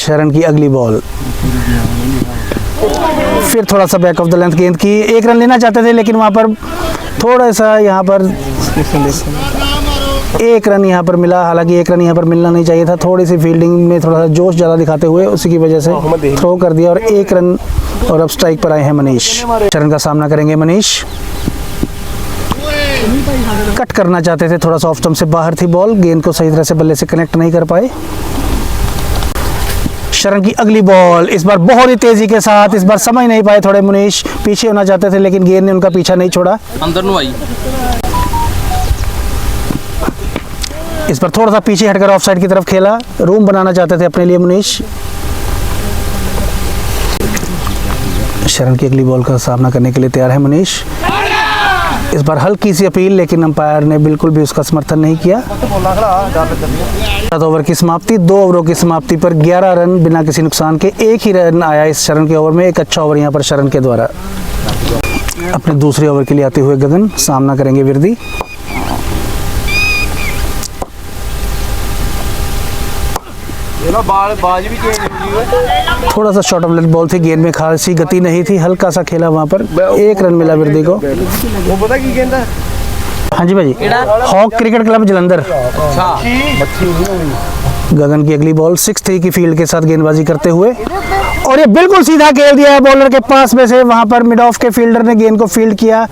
शरण की अगली बॉल, फिर थोड़ा सा बैक ऑफ द लेंथ गेंद की, एक रन लेना चाहते थे लेकिन वहाँ पर थोड़ा सा यहाँ पर एक रन यहाँ पर मिला। हालांकि एक रन यहाँ पर मिलना नहीं चाहिए था, थोड़ी सी फील्डिंग में थोड़ा सा जोश ज़्यादा दिखाते हुए उसी की वजह से थ्रो कर दिया और एक रन। और अब स्ट्राइक पर आए हैं मनीष। शरण का सामना करेंगे मनीष। कट करना चाहते थे, थोड़ा सा ऑफ स्टंप से बाहर थी बॉल, गेंद को सही तरह से बल्ले से कनेक्ट नहीं कर पाए। शरण की अगली बॉल, इस बार बहुत ही तेजी के साथ, इस बार समझ नहीं पाए थोड़े मनीष, पीछे होना चाहते थे लेकिन गेंद ने उनका पीछा नहीं छोड़ा। अंदर नु आई, इस पर थोड़ा सा पीछे हटकर ऑफ साइड की तरफ खेला, रूम बनाना चाहते थे अपने लिए मनीष। शरण की अगली बॉल का सामना करने के लिए तैयार है मनीष। इस बार हल्की सी अपील लेकिन अंपायर ने बिल्कुल भी उसका समर्थन नहीं किया। 7 ओवर की समाप्ति, 2 ओवरों की समाप्ति पर 11 रन बिना किसी नुकसान के। एक ही रन आया इस शरण के ओवर में, एक अच्छा ओवर यहाँ पर शरण के द्वारा। अपने दूसरे ओवर के लिए आते हुए गगन सामना करेंगे विरदी। थोड़ा सा शॉर्ट ऑफ लेंथ बॉल थी, गेंद में खासी गति नहीं थी, हल्का सा खेला वहाँ पर, 1 रन मिला विरदी को। वो पता की गेंद है? हाँ जी भाजी, हॉक क्रिकेट क्लब जलंधर। गगन की अगली बॉल 6-3 की फील्ड के साथ गेंदबाजी करते हुए और ये बिल्कुल सीधा खेल दिया है बॉलर के पास में से, वहां पर मिड ऑफ के फील्डर ने गेंद को फील्ड किया,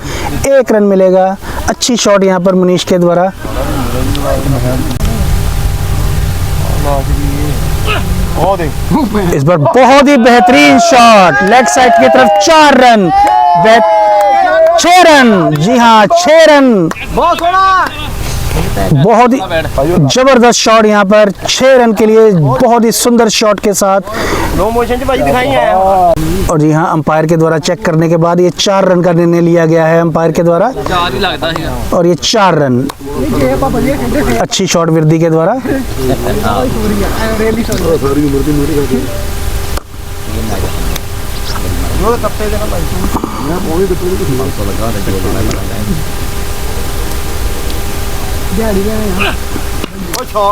1 रन मिलेगा। अच्छी शॉट यहाँ पर मनीष के द्वारा। इस बार बहुत ही बेहतरीन शॉट, लेग साइड की तरफ, 4 रन, 6 रन, जी हाँ 6 रन, बहुत ही जबरदस्त शॉट यहाँ पर, 6 रन के लिए बहुत ही सुंदर शॉट के साथ। नो मोशन से दिखाई है। और जी हाँ, अंपायर के द्वारा चेक करने के बाद ये 4 रन का निर्णय लिया गया है अंपायर के द्वारा और ये 4 रन। अच्छी शॉट विरदी के द्वारा।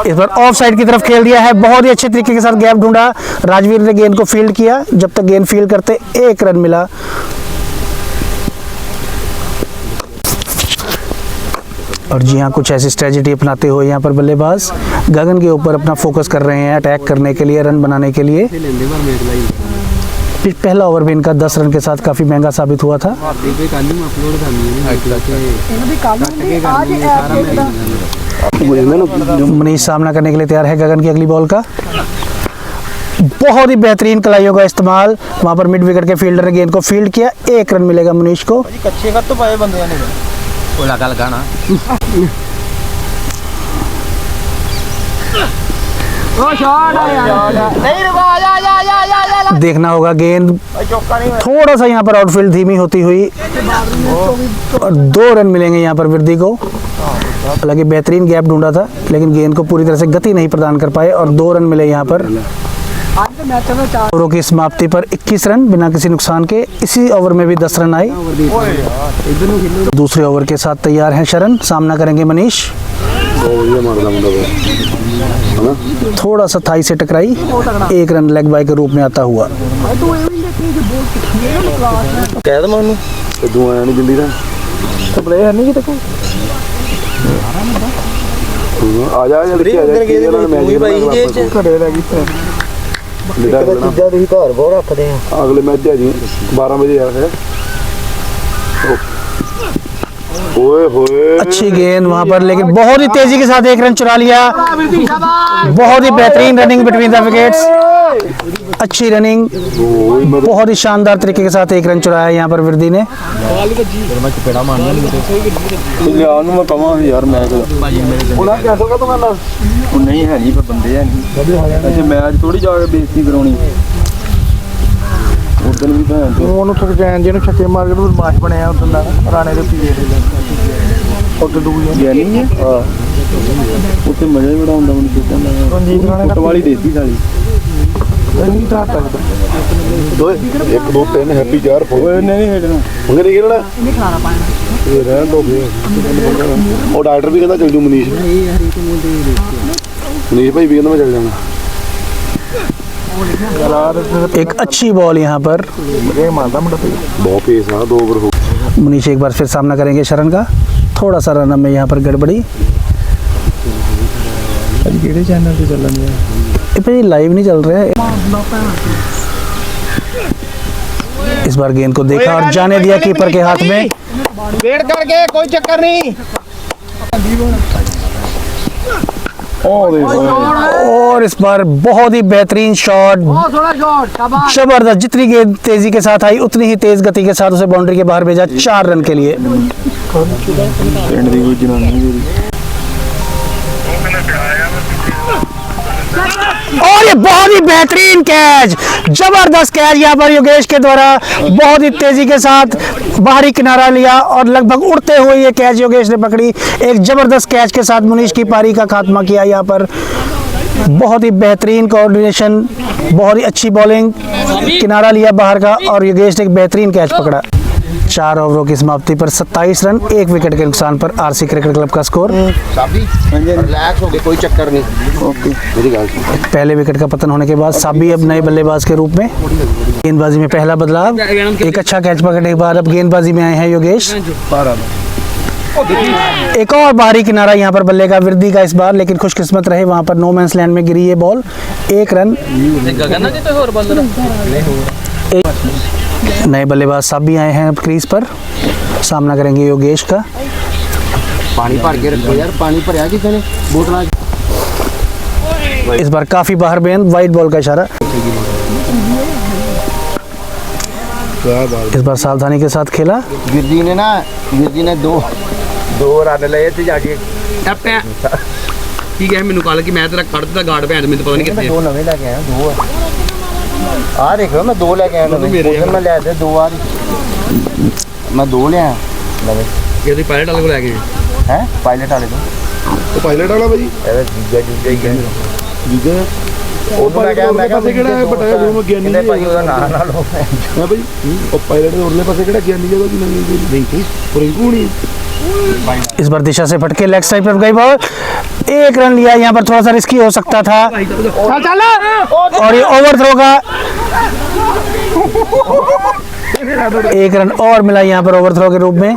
इस बार ऑफ साइड की तरफ खेल दिया है, बहुत ही अच्छे तरीके के साथ गैप ढूंढा, राजवीर ने गेंद को फील्ड किया, जब तक गेंद फील्ड करते 1 रन मिला। और जी हाँ, कुछ ऐसी स्ट्रेटजी अपनाते हुए यहाँ पर बल्लेबाज गगन के ऊपर अपना फोकस कर रहे हैं, अटैक करने के लिए, रन बनाने के लिए। पहला ओवर भी इनका 10 रन के साथ काफी महंगा साबित हुआ था। मनीष सामना करने के लिए तैयार है गगन की अगली बॉल का। बहुत ही बेहतरीन कलाइयों का इस्तेमाल, वहां पर मिड विकेट के फील्डर ने गेंद को फील्ड किया, 1 रन मिलेगा मनीष को। कच्चे का तो पाए बंदे ने लगाना। देखना होगा गेंद थोड़ा सा यहाँ पर आउटफील्ड धीमी होती हुई और 2 रन मिलेंगे यहाँ पर विरदी को। हालांकि बेहतरीन गैप ढूंढा था लेकिन गेंद को पूरी तरह से गति नहीं प्रदान कर पाए और 2 रन मिले यहाँ पर। ओवरों की समाप्ति पर 21 रन बिना किसी नुकसान के। इसी ओवर में भी 10 रन आए। दूसरे ओवर के साथ तैयार हैं शरण, सामना करेंगे मनीष। थोड़ा सा थाई से टकराई, 1 रन लेग बाय के रूप में आता हुआ। अगले मैच जी 12 बजे अच्छी गेंद वहां पर, लेकिन बहुत ही तेजी के साथ 1 रन चुरा लिया। बहुत ही बेहतरीन रनिंग बिटवीन द विकेट्स, अच्छी रनिंग, बहुत ही शानदार तरीके के साथ 1 रन चुराया यहाँ पर विरदी ने। नहीं है नहीं पर बंदे है नहीं, मैच थोड़ी जाके बेइज्जती करानी। उधर भी ਉਹਨੂੰ ਤੱਕ ਜੈਨ ਜਿਹਨੂੰ ਛੱਕੇ ਮਾਰ ਕੇ ਬਦਮਾਸ਼ ਬਣਿਆ ਉਦੋਂ ਦਾ ਰਾਣੇ ਦੇ ਪੀਏ ਉੱਤੇ ਦੂਜੀ ਗਿਆ ਨਹੀਂ ਹਾਂ ਉੱਤੇ ਮਜ਼ਾ ਹੀ ਬੜਾ ਹੁੰਦਾ ਮੈਨੂੰ ਕਿਦਾਂ ਰਣਜੀਤ ਰਾਣੇ ਫੁੱਟਬਾਲ ਹੀ ਦੇਤੀ ਸਾਲੀ ਨਹੀਂ ਤਾਂ ਤੱਕ 1 2 3 ਹੈਪੀ 4 ਓਏ ਨਹੀਂ ਖੇਡਣਾ ਉਹਨੇ ਨਹੀਂ ਖੇਡਣਾ ਨਹੀਂ ਖਾਣਾ ਪਾਣਾ ਇਹ ਰਹਿਣ ਦੋ ਫੇਰ ਉਹ ਡਾਕਟਰ ਵੀ ਕਹਿੰਦਾ ਚੱਲ ਜੂ ਮਨੀਸ਼ ਭਾਈ ਵੀ ਕਹਿੰਦਾ ਮੈਂ ਚੱਲ ਜਾਣਾ। एक अच्छी बॉल यहाँ पर। बहुत पेस है, 2 ओवर हो मुनीश एक बार फिर सामना करेंगे शरण का। थोड़ा सा रन में यहाँ पर गड़बड़ी। चैनल पे चल रहा है, लाइव नहीं चल रहे हैं। इस बार गेंद को देखा और जाने दिया कीपर के हाथ में। वेट करके कोई चक्कर नहीं। और इस बार बहुत ही बेहतरीन शॉट, जबरदस्त। जितनी गेंद तेजी के साथ आई उतनी ही तेज गति के साथ उसे बाउंड्री के बाहर भेजा 4 रन के लिए। और ये बहुत ही बेहतरीन कैच, जबरदस्त कैच यहाँ पर योगेश के द्वारा बहुत ही तेजी के साथ बाहरी किनारा लिया और लगभग उड़ते हुए ये कैच योगेश ने पकड़ी। एक जबरदस्त कैच के साथ मुनीश की पारी का खात्मा किया यहाँ पर। बहुत ही बेहतरीन कोऑर्डिनेशन, बहुत ही अच्छी बॉलिंग, किनारा लिया बाहर का और योगेश ने एक बेहतरीन कैच पकड़ा। 4 ओवरों की समाप्ति पर 27 रन, 1 विकेट के नुकसान पर आरसी क्रिकेट क्लब का स्कोर। रिलैक्स हो गए, कोई चक्कर नहीं। मेरी गल पहले विकेट का पतन होने के बाद साबी अब नए बल्लेबाज के रूप में। गेंदबाजी में पहला बदलाव, एक अच्छा कैच पकड़ने के बाद अब गेंदबाजी में आए हैं योगेश। एक और बाहरी किनारा यहाँ पर बल्ले का वृद्धि का इस बार, लेकिन खुशकिस्मत रहे वहां पर नो मैंस लैंड में गिरी ये बॉल। 1 रन। नए बल्लेबाज साबी आए हैं अब क्रीज पर, सामना करेंगे योगेश का। पानी भर के रखो यार, पानी भरया किसी ने बोतल। इस बार काफी बाहर बेंद, वाइट बॉल का इशारा। इस बार सावधानी के साथ खेला। वीर जी ने 2 रन लए थे जाके। ठीक है, मैंने कहा कि मैं तेरा कट दिता गार्ड भैन, मैंने पता नहीं कितने 2 नवे लेके आया, 2 आ देखो मैं 2 लेके आया नवे। मैं ले आया 2 आ, मैं 2 ले आया नवे। ये तो पायलट वाले को लेके हैं, पायलट वाले तो पायलट वाला भाई अरे जीजा ही है। जीजा ਉਹ ਮੈਂ ਕਿਹਾ ਕਿਹੜਾ ਹੈ ਬਟਾਇਆ ਰੂਮ ਗਿਆਨੀ ਕਿੰਨੇ ਭਾਈ ਉਹਦਾ ਨਾਂ ਨਾ ਲਓ। ਹੈ ਭਾਈ ਉਹ ਪਾਇਲਟ ਦੇ ਉਰਲੇ ਪਾਸੇ ਕਿਹੜਾ ਗਿਆਨੀ ਜਗ੍ਹਾ ਕੀ ਨਹੀਂ ਰਿੰਕੂ ਰਿੰਕੂ नहीं। इस बार दिशा से फटके लेग साइड पर गई बॉल। 1 रन लिया, यहाँ पर थोड़ा सा रिस्की हो सकता था और ये ओवर थ्रो का 1 रन और मिला यहाँ पर ओवर थ्रो के रूप में।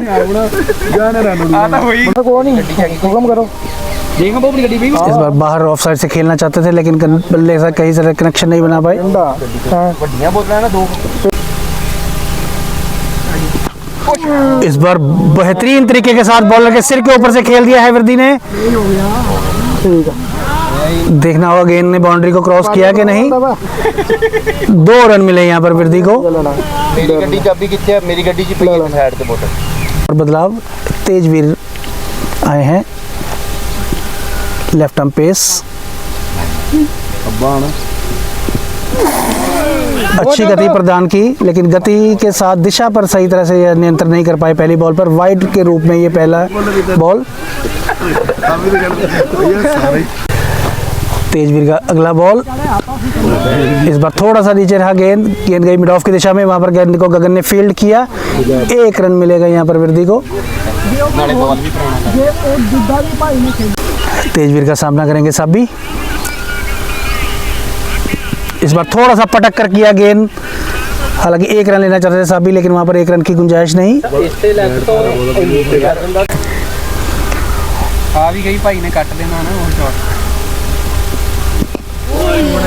इस बार बाहर ऑफ साइड से खेलना चाहते थे लेकिन बल्ले से कहीं से कनेक्शन नहीं बना पाए। ਵੱਡੀਆਂ ਬੋਤਲਾਂ ਨਾ 2। इस बार बेहतरीन तरीके के साथ बॉलर के सिर के ऊपर से खेल दिया है वर्दी ने। देखना होगा गेंद ने बाउंड्री को क्रॉस किया कि नहीं। 2 रन मिले यहाँ पर वर्दी को। मेरी गड्डी चाबी कितने है? मेरी गड्डी की पई साइड पे बोतल। और बदलाव, तेजवीर आए हैं लेफ्ट आर्म पेस। अच्छी गति प्रदान की लेकिन गति के साथ दिशा पर सही तरह से नियंत्रण नहीं कर पाए। पहली बॉल पर वाइड के रूप में ये पहला बॉल। तेजवीर का अगला बॉल। इस बार थोड़ा सा नीचे रहा गेंद गई मिड ऑफ की दिशा में। वहां पर गेंद को गगन ने फील्ड किया। 1 रन मिलेगा यहाँ पर वर्दी को। तेजवीर का सामना करेंगे साबी। इस बार थोड़ा सा पटक कर किया गेंद, हालांकि 1 रन लेना चाहते थे साबी लेकिन वहां पर 1 रन की गुंजाइश नहीं।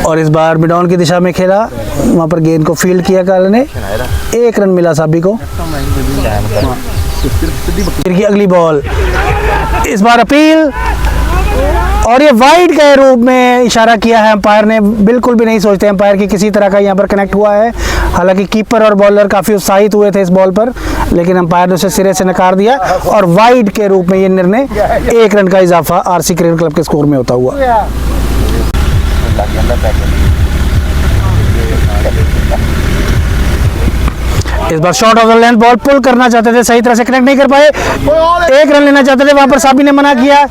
और इस बार मिड ऑन की दिशा में खेला, वहां पर गेंद को फील्ड किया काले ने। 1 रन मिला साबी को। फिर की अगली बॉल, इस बार अपील और ये वाइड के रूप में इशारा किया है अंपायर ने। बिल्कुल भी नहीं सोचते अंपायर की किसी तरह का यहाँ पर कनेक्ट हुआ है। हालांकि कीपर और बॉलर काफ़ी उत्साहित हुए थे इस बॉल पर लेकिन अंपायर ने उसे सिरे से नकार दिया और वाइड के रूप में ये निर्णय 1 रन का इजाफा आरसी क्रिकेट क्लब के स्कोर में होता हुआ। इस बार short of the length ball pull करना चाहते थे, सही तरह से कनेक्ट नहीं कर पाए। 1 रन लेना चाहते थे, वहां पर साबी ने मना किया।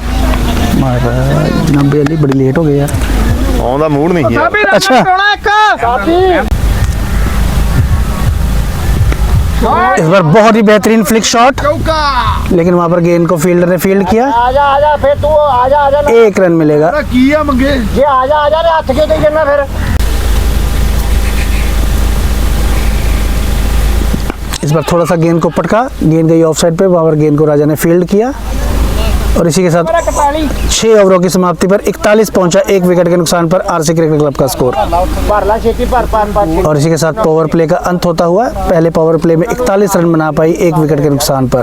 बड़ी लेट हो गई यार, ਆਉਂਦਾ ਮੂਡ ਨਹੀਂ ਹੈ। अच्छा इस बार बहुत ही बेहतरीन फ्लिक शॉट लेकिन वहां पर गेंद को फील्डर ने फील्ड किया। आजा फिर तू आजा 1 रन मिलेगा। ਕੀ ਆ ਮੰਗੇ जे आजा रे हाथ के दे देना फिर। इस बार थोड़ा सा गेंद को पटका, गेंद गई ऑफ साइड पे, वहाँ पर गेंद को राजा ने फील्ड किया और इसी के साथ 6 ओवरों की समाप्ति पर 41 पहुंचा, 1 विकेट के नुकसान पर आरसी क्रिकेट क्लब का स्कोर। और इसी के साथ पावर प्ले का अंत होता हुआ, पहले पावर प्ले में 41 रन बना पाई 1 विकेट के नुकसान पर।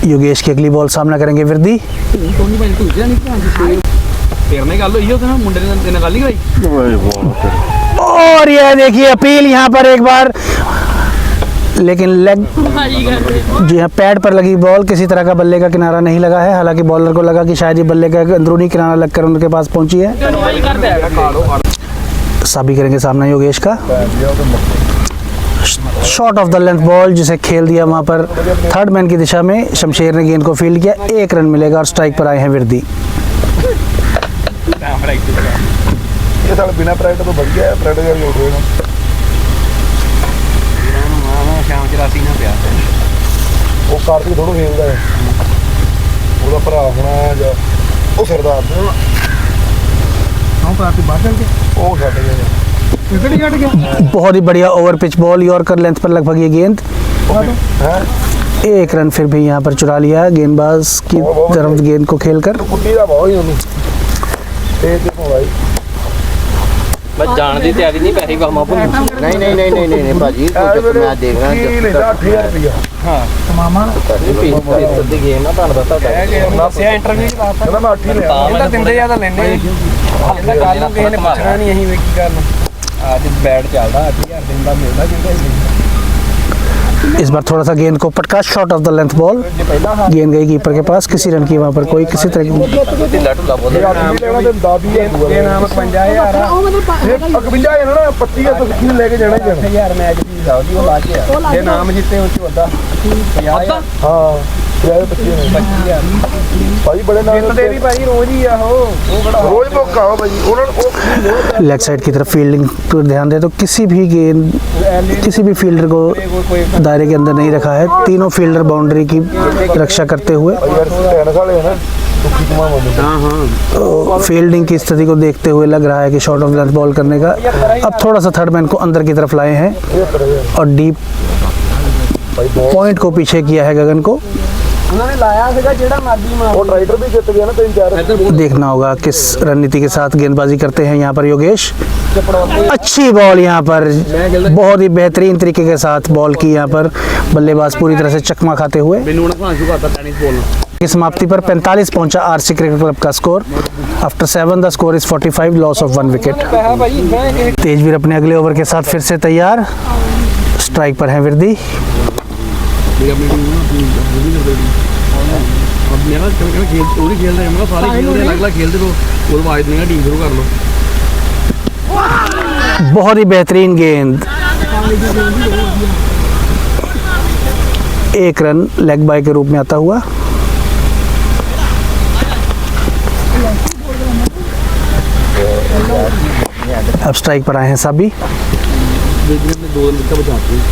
योगेश की अगली बॉल सामना करेंगे विरदी। और यह देखिए अपील यहाँ पर एक बार, लेकिन लेग जी हाँ पैड पर लगी बॉल, किसी तरह का बल्ले का किनारा नहीं लगा है। हालांकि बॉलर को लगा कि शायद ये बल्ले का अंदरूनी किनारा लगकर उनके पास पहुंची है। साबी करेंगे सामना योगेश का। Shot of the length ball जिसे खेल दिया वहां पर थर्ड मैन की दिशा में, शमशेर ने गेंद को फील्ड किया, 1 रन मिलेगा और स्ट्राइक पर आए हैं विरदी। ये साल बिना प्राइड तो बढ़ गया है, प्राइड का उड़ रहे हैं शाम 84 ना ਪਿਆ ਉਹ ਕਾਰਤਿਕ ਥੋੜਾ ਖੇਲਦਾ ਹੈ, ਉਹਦਾ ਭਰਾ ਹੋਣਾ ਜਾਂ ਉਹ ਸਰਦਾਰ ਨੇ हां काफी बाहर चल के ਉਹ ਛੱਡ ਗਿਆ विकेट ही कट गया। बहुत ही बढ़िया over pitch ball, yorker length पर लगभग ये गेंद, ਹੈ 1 रन फिर भी यहाँ पर चुरा लिया है गेंदबाज की तरफ गेंद को खेलकर। ਕੁੱਤੀ ਦਾ ਬਹੁਤ ਹੀ ਉਹਨੂੰ ਤੇ ਦੇਖੋ ਭਾਈ बस जान दी तैयारी नहीं पैसे कमा भूल नहीं भाजी जब मैं देख रहा ਕੀ ਲੈਂਦਾ 8000 ਰੁਪਇਆ मामा दी गेम ना ਤੁਹਾਨੂੰ ਦੱਸਦਾ ਦੱਸਿਆ ਇੰਟਰਵਿਊ ਚ ਬਾਤ ਕਹਿੰਦਾ ਮੈਂ 8 ਹੀ ਲਿਆ ਇਹਦਾ ਦਿੰਦੇ ਜ਼ਿਆਦਾ ਲੈਣੇ ਇਹਦਾ ਕੱਲ ਨੂੰ ਕਿਸੇ ਨੇ ਪੁੱਛਣਾ ਨਹੀਂ ਅਸੀਂ ਵੇਖੀ ਕਰਨ ਅੱਜ ਬੈਟ ਚੱਲਦਾ 8000 ਦਿਨ ਦਾ ਮਿਲਦਾ ਜਿੰਦਾ इस बार थोड़ा सा गेंद को पटका, shot of the length ball, गेंद गई कीपर के पास, किसी रन की वहाँ पर कोई किसी तरह की ਢਿੱਲਾ ਢੁੱਲਾ ਬੋਲ ਇਹ 8 ਹੀ ਲੈਣਾ ਤੇ 10 ਹੀ ਇਹ ਨਾਮ 55000 ਇਹ 51 ਹੈ ਨਾ 25 ਹੈ ਤਾਂ ਸਿੱਖੀ ਲੈ ਕੇ ਜਾਣਾ ਹੀ ਜਾਣਾ 1000 ਮੈਚ ਦੀ ਸਾਡੀ ਉਹ ਲਾ ਕੇ ਆ ਜੇ ਨਾਮ ਜਿੱਤੇ ਉਹ ਚ ਵੱਡਾ 50000 ਹਾਂ ਕਿਹੜੇ 25 ਭਾਈ ਬੜੇ ਨਾਲ ਜਿੱਤਦੇ ਵੀ ਭਾਈ ਰੋਜ਼ ਹੀ ਆ ਉਹ ਬੜਾ ਰੋਜ਼ ਮੌਕਾ ਹੋ ਭਾਈ ਉਹਨਾਂ ਨੂੰ लेग साइड की तरफ फील्डिंग पर ध्यान दे तो किसी भी गेंद किसी भी फील्डर को दायरे के अंदर नहीं रखा है। तीनों फील्डर बाउंड्री की रक्षा करते हुए ਯਾਰ ਟੈਨਿਸ ਵਾਲੇ ਹੈ ਨਾ ਦੁੱਖੀ ਕੁਮਾਰ ਬੰਦੇ हाँ हाँ तो फील्डिंग की स्थिति को देखते हुए लग रहा है कि शॉट ऑफ लेंथ बॉल करने का। अब थोड़ा सा थर्ड मैन को अंदर की तरफ लाए हैं और डीप पॉइंट को पीछे किया है गगन को। ਉਹਨਾਂ ਨੇ ਲਾਇਆ ਸੀਗਾ ਜਿਹੜਾ ਮਰਜ਼ੀ ਮਾਰ ਉਹ ਰਾਈਡਰ ਵੀ ਜਿੱਤ ਗਿਆ ਨਾ 3-4 देखना होगा किस रणनीति के साथ गेंदबाजी करते हैं यहाँ पर योगेश। अच्छी बॉल यहाँ पर, बहुत ही बेहतरीन तरीके के साथ बॉल की यहाँ पर बल्लेबाज पूरी तरह से चकमा खाते हुए। ਮੈਨੂੰ ਨਾ ਭਾਂ ਸ਼ੁਰੂ ਕਰਤਾ ਟੈनिस ਬੋਲਣਾ की समाप्ति पर 45 पहुंचा आरसी क्रिकेट क्लब का score. After 7 the score is 45, loss of 1 wicket. ਪੈਸਾ ਭਾਈ ਇਦਾਂ ਹੈ तेजवीर अपने अगले ओवर के साथ फिर से तैयार, स्ट्राइक पर है विरदी। ਮੇਰੀ ਆਪਣੀ ਟੀਮ ਨਾ अब मेरा खेल पूरी खेल रहे हैं, मैं सारे खेल रहे हैं, अलग अलग खेलते रहो, वो आवाज देंगे टीम शुरू कर लो। बहुत ही बेहतरीन गेंद, 1 रन लेग बाय के रूप में आता हुआ। अब स्ट्राइक पर आए हैं साबी। देखने में 2 रन का बचाते हैं।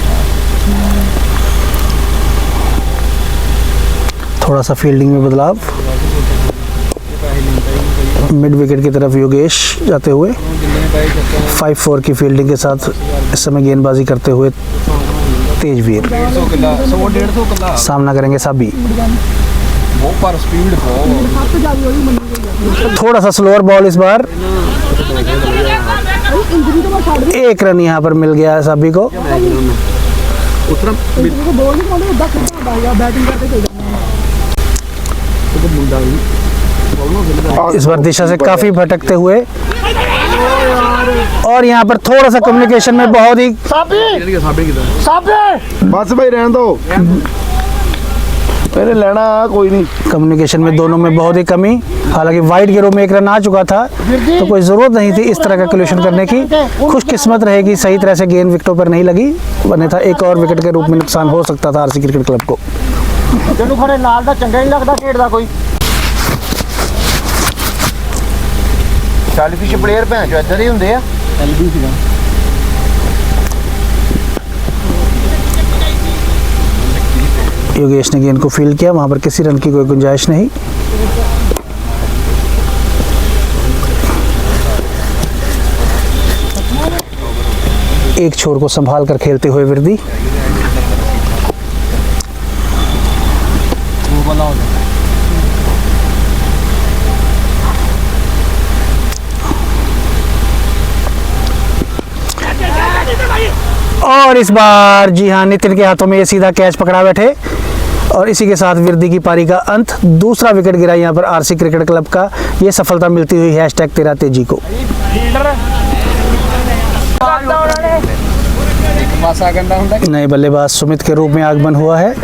थोड़ा सा फील्डिंग में बदलाव, मिड विकेट की तरफ योगेश जाते हुए 5-4 की फील्डिंग के साथ इस समय गेंदबाजी करते हुए तेजवीर। 100 किला 100-150 किला सामना करेंगे साबी। वो पर स्पीड बहुत थोड़ा सा स्लोअर बॉल इस बार, 1 रन यहाँ पर मिल गया है साबी को। उतना मुंडा भी इस बार दिशा से काफी भटकते हुए और यहाँ पर थोड़ा सा कम्युनिकेशन में बहुत ही खेल के साबे की तरह ਬਸ ਭਾਈ ਰਹਿਣ ਦੋ ਇਹਨੇ ਲੈਣਾ ਕੋਈ ਨਹੀਂ कम्युनिकेशन में दोनों में बहुत ही कमी। हालांकि वाइड के रूप में 1 रन आ चुका था तो कोई ज़रूरत नहीं थी इस तरह का कैलकुलेशन करने की। खुशकिस्मत रहेगी सही तरह से गेंद विकेटों पर नहीं लगी, वरना था एक और विकेट के रूप में नुकसान हो सकता था आरसी क्रिकेट क्लब को। ਜਿਹਨੂੰ ਖੜੇ ਨਾਲ ਦਾ ਚੰਗਾ ਨਹੀਂ ਲੱਗਦਾ ਖੇਡਦਾ ਕੋਈ 40 ਫਿਸ਼ ਪਲੇਅਰ ਭੈਣ ਚੋ ਇੱਧਰ ਹੀ ਹੁੰਦੇ ਆ ਐਲਬੀ ਸੀਗਾ योगेश ने गेंद को फील्ड किया, वहां पर किसी रन की कोई गुंजाइश नहीं। एक छोर को संभाल कर खेलते हुए विर्दी। और इस बार जी हाँ नितिन के हाथों में ये सीधा कैच पकड़ा बैठे और इसी के साथ विर्दी की पारी का अंत। दूसरा विकेट गिरा यहाँ पर आरसी क्रिकेट क्लब का। ये सफलता मिलती हुई #13तेजी को। नए बल्लेबाज सुमित के रूप में आगमन हुआ है।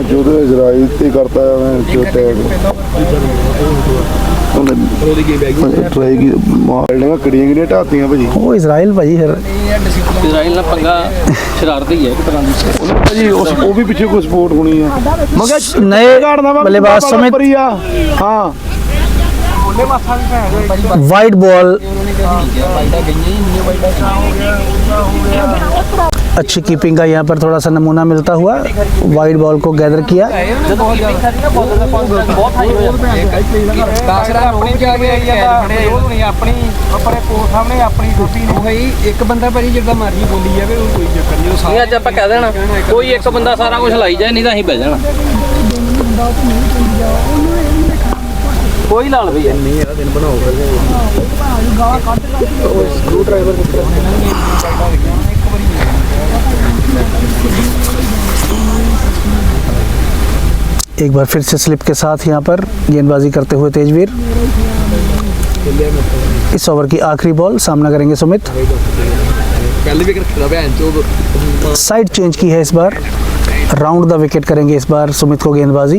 जो तो इजराइल से करता है मैं जो टैग ट्राई की बिल्डिंगां किड़ियां ढातियां भाजी वो इजराइल भाजी फिर इजराइल ਨਾਲ ਪੰਗਾ ਸ਼ਰਾਰਤ ਹੀ ਹੈ ਇੱਕ ਤਰ੍ਹਾਂ ਦੀ भाजी वो भी पीछे कोई सपोर्ट होनी है मगर नए बल्लेबाज सुमित हाँ वाइड बॉल अच्छी कीपिंग का यहाँ पर थोड़ा सा नमूना मिलता हुआ वाइड बॉल को गैदर किया। ਇੱਕ ਬੰਦਾ ਭਾਜੀ ਜਿੱਦਾਂ ਮਰਜ਼ੀ ਬੋਲੀ ਜਾਵੇ ਉਹ ਕੋਈ ਚੱਕਰ ਨਹੀਂ। ਉਹ ਅੱਜ ਆਪਾਂ ਕਹਿ ਦੇਣਾ ਕੋਈ ਇੱਕ ਬੰਦਾ ਸਾਰਾ ਕੁਝ ਲਾਈ ਜਾਏ, ਨਹੀਂ ਤਾਂ ਅਸੀਂ ਬਹਿ ਜਾਣਾ। ਕੋਈ ਲਾਲ ਭਈਆ ਨਹੀਂ ਇਹਦਾ ਦਿਨ ਬਣਾਓ ਫਿਰ ਸਕਰੂ ਡਰਾਈਵਰ एक बार फिर से स्लिप के साथ यहाँ पर गेंदबाजी करते हुए तेजवीर। इस ओवर की आखिरी बॉल सामना करेंगे सुमित। साइड चेंज की है इस बार, राउंड द विकेट करेंगे इस बार सुमित को गेंदबाजी।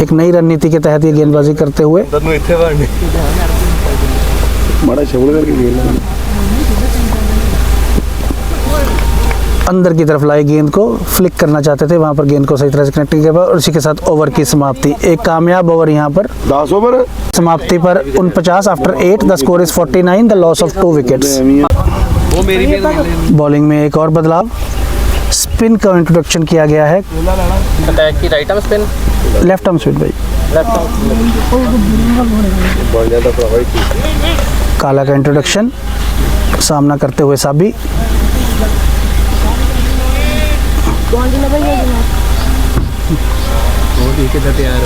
एक नई रणनीति के तहत ये गेंदबाजी करते हुए अंदर की तरफ लाई गेंद को फ्लिक करना चाहते थे, वहां पर गेंद को सही तरह से कनेक्ट किया और उसी के साथ ओवर की समाप्ति। एक कामयाब ओवर यहाँ पर 10 ओवर समाप्ति पर 49 after 8। The score is 49, the loss of 2 wickets. Bowling में एक और बदलाव, स्पिन का इंट्रोडक्शन किया गया है। अटैक की right arm spin, left arm spin भाई। काला का इंट्रोडक्शन, सामना करते हुए साबी। तैयार हो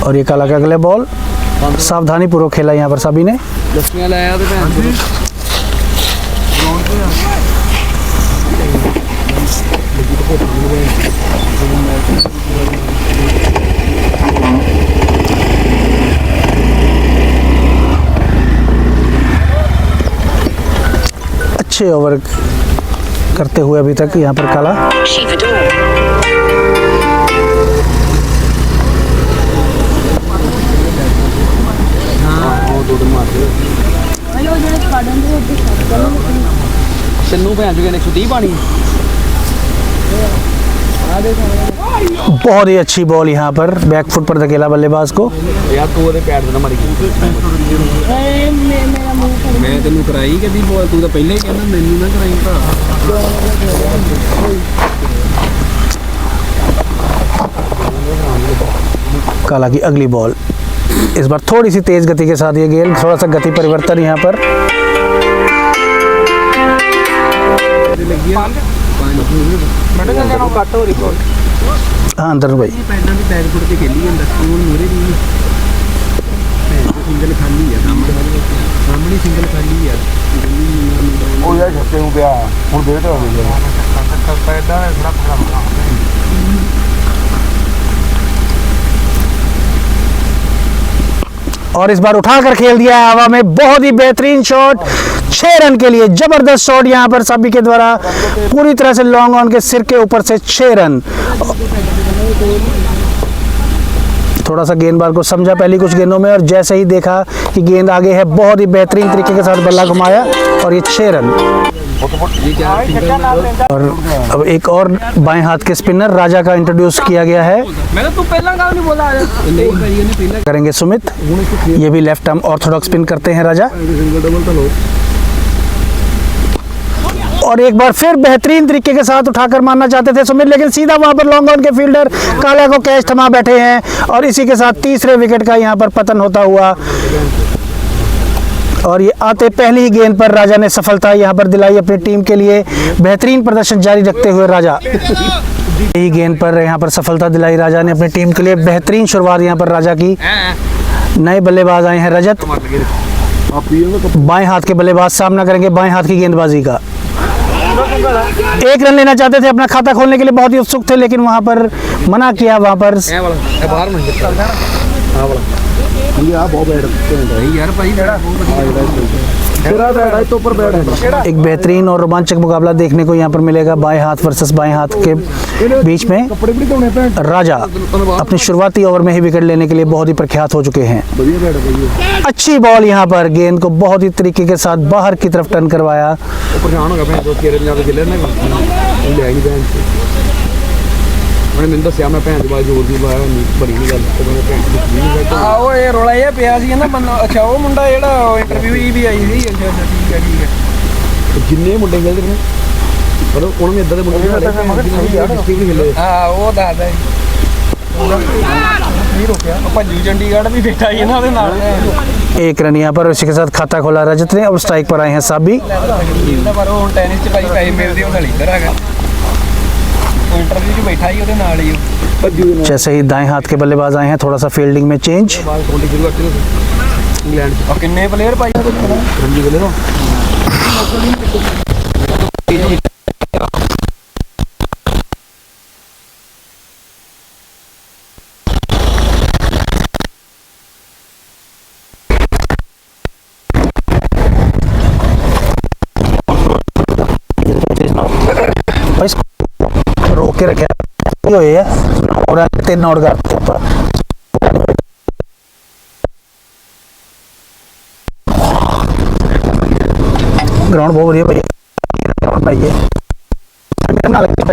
और ये काला का अगले बॉल सावधानी पूर्वक खेला यहाँ पर साबी ने। लाया अच्छे ओवर करते हुए अभी तक यहाँ पर काला। सिन्नू भैन चुके 130 पानी। बहुत ही अच्छी बॉल यहाँ पर बैक फुट पर धकेला बल्लेबाज को। यार तू ਉਹਦੇ ਪੈਰ ਦੇ ਨਾ ਮਾਰੀ ਮੈਂ ਤੈਨੂੰ ਕਰਾਈ ਕਦੀ ਬੋਲ, ਤੂੰ ਤਾਂ ਪਹਿਲਾਂ ਹੀ ਕਹਿੰਦਾ ਮੈਨੂੰ ਨਾ ਕਰਾਈ ਭਰਾ। काला की अगली बॉल, इस बार थोड़ी सी तेज गति के साथ ये गेंद, थोड़ा सा गति परिवर्तन यहाँ पर। हाँ अंदर भाई सिंगल खाली है सामने सिंगल खाली है ਉਹ ਯਾਰ ਛੱਤੇ ਨੂੰ ਪਿਆ ਹੁਣ ਵੇਟ ਹੋ ਗਈ और इस बार उठाकर खेल दिया है हवा में। बहुत ही बेहतरीन शॉट, 6 रन के लिए जबरदस्त शॉट यहाँ पर साबी के द्वारा, पूरी तरह से लॉन्ग ऑन के सिर के ऊपर से 6 रन। थोड़ा सा गेंदबाज को समझा पहली कुछ गेंदों में और जैसे ही देखा कि गेंद आगे है, बहुत ही बेहतरीन तरीके के साथ बल्ला घुमाया और ये 6 रन। और अब एक और बाएं हाथ के स्पिनर राजा का इंट्रोड्यूस किया गया है, करेंगे सुमित। ये भी लेफ्ट आर्म ऑर्थोडॉक्स स्पिन करते हैं राजा। और एक बार फिर बेहतरीन तरीके के साथ उठाकर मारना चाहते थे सुमित, लेकिन सीधा वहां पर लॉन्ग ऑन के फील्डर काला को कैच थमा बैठे हैं और इसी के साथ तीसरे विकेट का यहां पर पतन होता हुआ। और ये आते पहली ही गेंद पर राजा ने सफलता यहां पर दिलाई अपनी टीम के लिए। बेहतरीन प्रदर्शन जारी रखते हुए राजा, यही गेंद पर यहां पर सफलता दिलाई राजा ने अपनी टीम के लिए। बेहतरीन शुरुआत यहां पर राजा की। नए बल्लेबाज आए हैं रजत, बाएं हाथ के बल्लेबाज सामना करेंगे बाएं हाथ की गेंदबाजी का। 1 रन लेना चाहते थे, अपना खाता खोलने के लिए बहुत ही उत्सुक थे, लेकिन वहां पर मना किया। वहां पर एक बेहतरीन और रोमांचक मुकाबला देखने को यहाँ पर मिलेगा, बाएं हाथ वर्सेस बाएं हाथ के बीच में। राजा अपनी शुरुआती ओवर में ही विकेट लेने के लिए बहुत ही प्रख्यात हो चुके हैं। अच्छी बॉल यहाँ पर, गेंद को बहुत ही तरीके के साथ बाहर की तरफ टर्न करवाया। मैंने दसिया मैं भैन जोर दी बड़ी नहीं गल आहो ये रोला ये पिया सी ना बंदा। अच्छा वो मुंडा जेड़ा इंटरव्यू भी आई थी। अच्छा ठीक है जिन्ने मुंडे खेलदे ने पर उन्होंने इधर दे मुंडे खेले। हां वो दादा नहीं रोकया भज्जू चंडीगढ़ भी बैठा ही ना ਉਹਦੇ ਨਾਲ। 1 रन यहाँ पर, इसी के साथ खाता खोला रजत ने। अब स्ट्राइक पर आए हैं साबी। पर वो टेनिस च भाई पैसे मिलदे हो इधर आ गया इंटरव्यू च बैठा ही ਉਹਦੇ ਨਾਲ ही। जैसे ही दाएं हाथ के बल्लेबाज आए हैं, थोड़ा सा फील्डिंग में चेंज। इंग्लैंड और किन्ने प्लेयर पाई रंजी गले तो रोक के रखे हुए है और 3 नोट करते हैं। ग्राउंड बहुत बढ़िया भाई, ग्राउंड बनाइए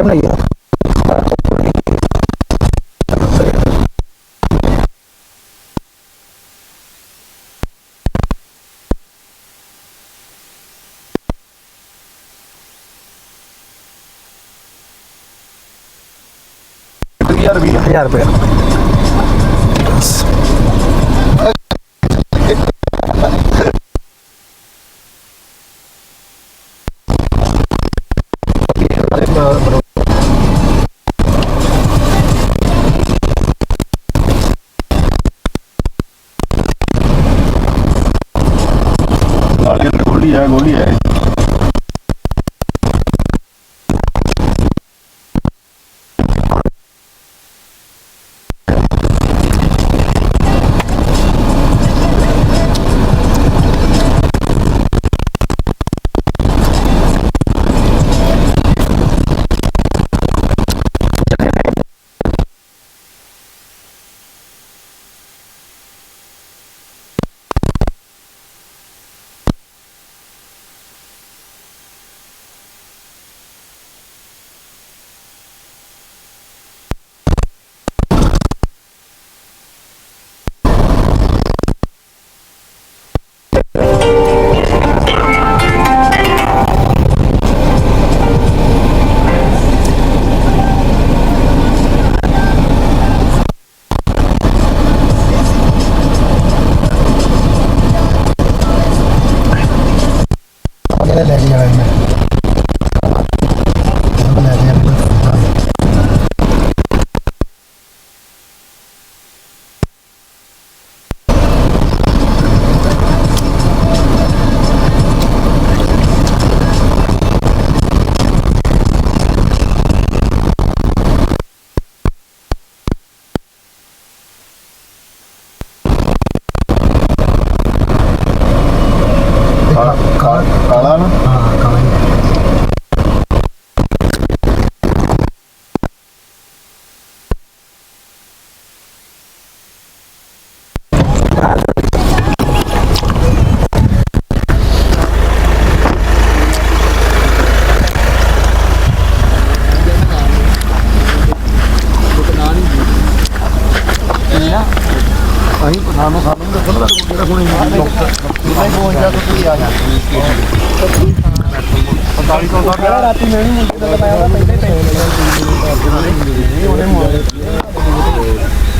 बनाइए। ₹1000 गोली है। काला ना, हाँ काला।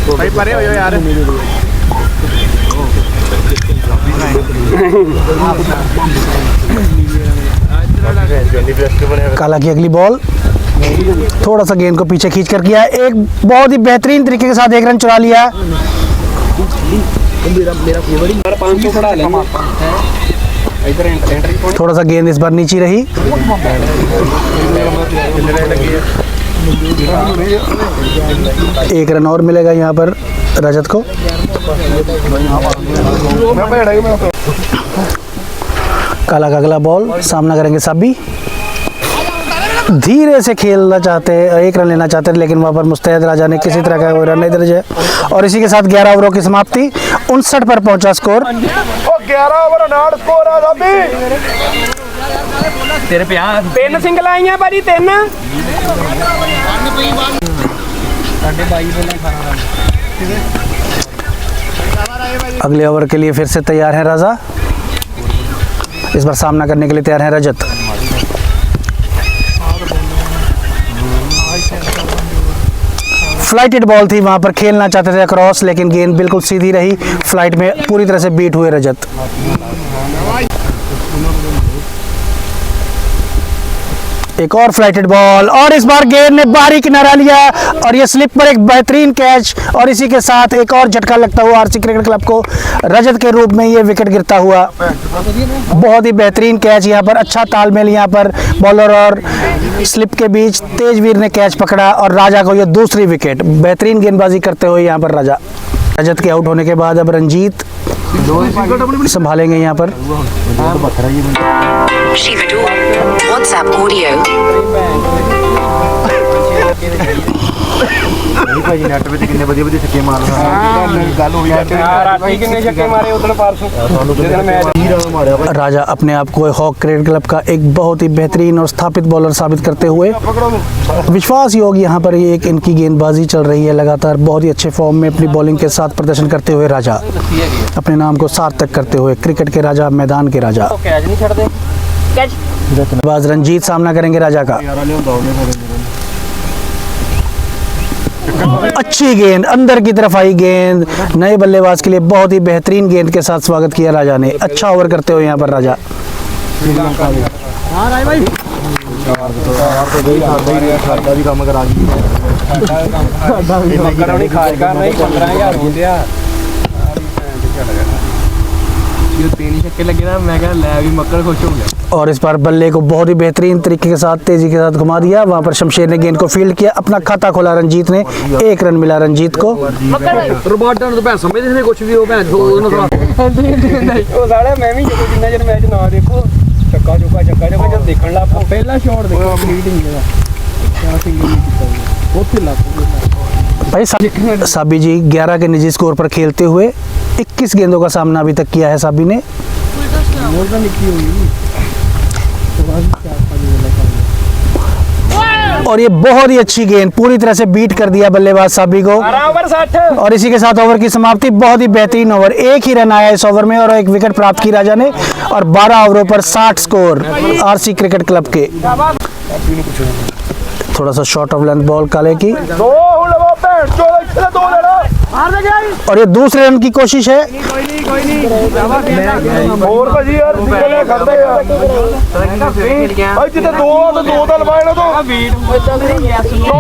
भाई परे हो यार। काला की अगली बॉल थोड़ा सा गेंद को पीछे खींच कर किया, एक बहुत ही बेहतरीन तरीके के साथ एक रन चुरा लिया। थोड़ा सा गेंद इस बार नीचे रही। एक रन और मिलेगा यहाँ पर रजत को। काला का अगला बॉल सामना करेंगे साबी। धीरे से खेलना चाहते हैं, एक रन लेना चाहते हैं, लेकिन वहाँ पर मुस्तैद राजा ने किसी तरह का कोई रन नहीं दिया और इसी के साथ 11 ओवरों की समाप्ति। 59 पर पहुंचा स्कोर। 11 ओवर 59 स्कोर है साबी। तेरे पे आ 3 सिंगल आई हैं भाजी 3। अगले ओवर के लिए फिर से तैयार है राजा। इस बार सामना करने के लिए तैयार है रजत। फ्लाइटेड बॉल थी, वहां पर खेलना चाहते थे क्रॉस, लेकिन गेंद बिल्कुल सीधी रही। फ्लाइट में पूरी तरह से बीट हुए रजत। एक और फ्लाइटेड बॉल और इस बार गेंद ने बाहरी किनारा लिया और ये स्लिप पर एक बेहतरीन कैच और इसी के साथ एक और झटका लगता हुआ आरसी क्रिकेट क्लब को रजत के रूप में ये विकेट गिरता हुआ। बहुत ही बेहतरीन कैच यहाँ पर, अच्छा तालमेल यहाँ पर बॉलर और स्लिप के बीच। तेजवीर ने कैच पकड़ा और राजा को ये दूसरी विकेट। बेहतरीन गेंदबाजी करते हुए यहाँ पर राजा। रजत के आउट होने के बाद अब रंजीत संभालेंगे यहाँ पर। Shiva WhatsApp audio. भाई नेट पे कितने बजे बजे छक्के मार रहा है। गल हो गई राती कितने छक्के मारे उधर परसों जिस मैच। राजा अपने आप को हॉक क्रिकेट क्लब का एक बहुत ही बेहतरीन और स्थापित बॉलर साबित करते हुए विश्वास योग यहाँ पर ये एक इनकी गेंदबाजी चल रही है लगातार। बहुत ही अच्छे फॉर्म में अपनी बॉलिंग के साथ प्रदर्शन करते हुए राजा अपने नाम को सार्थक करते हुए क्रिकेट के राजा, मैदान के राजा। बाज रंजीत सामना करेंगे राजा का। अच्छी गेंद अंदर की तरफ आई गेंद, नए बल्लेबाज के लिए बहुत ही बेहतरीन गेंद के साथ स्वागत किया राजा ने। अच्छा ओवर करते हुए यहाँ पर राजा। और इस बार बल्ले को बहुत ही बेहतरीन तरीके के साथ तेजी के साथ घुमा दिया। वहां पर शमशेर ने गेंद को फील्ड किया, अपना खाता खोला रंजीत ने। 1 रन मिला रंजीत को। भाई साबी जी 11 के निजी स्कोर पर खेलते हुए 21 गेंदों का सामना अभी तक किया है साबी ने। और ये बहुत ही अच्छी गेंद पूरी तरह से बीट कर दिया बल्लेबाज साबी को। और इसी के साथ ओवर की समाप्ति। बहुत ही बेहतरीन ओवर, एक ही रन आया इस ओवर में और एक विकेट प्राप्त की राजा ने। और 12 ओवरों पर 60 स्कोर आरसी क्रिकेट क्लब के। थोड़ा सा शॉर्ट ऑफ लेंथ बॉल काले की और ये दूसरे रन की कोशिश है।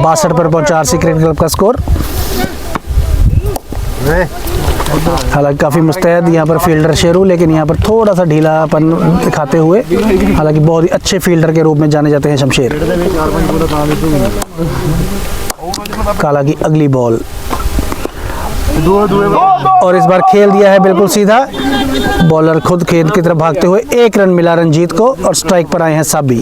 62 पर पहुंचा आरसी क्रिकेट क्लब का स्कोर। हालांकि काफ़ी मुस्तैद यहाँ पर फील्डर शेरू, लेकिन यहाँ पर थोड़ा सा ढीलापन दिखाते हुए, हालांकि बहुत ही अच्छे फील्डर के रूप में जाने जाते हैं शमशेर। काला की अगली बॉल और इस बार खेल दिया है बिल्कुल सीधा। बॉलर खुद खेत की तरफ भागते हुए 1 रन मिला रंजीत को और स्ट्राइक पर आए हैं साबी।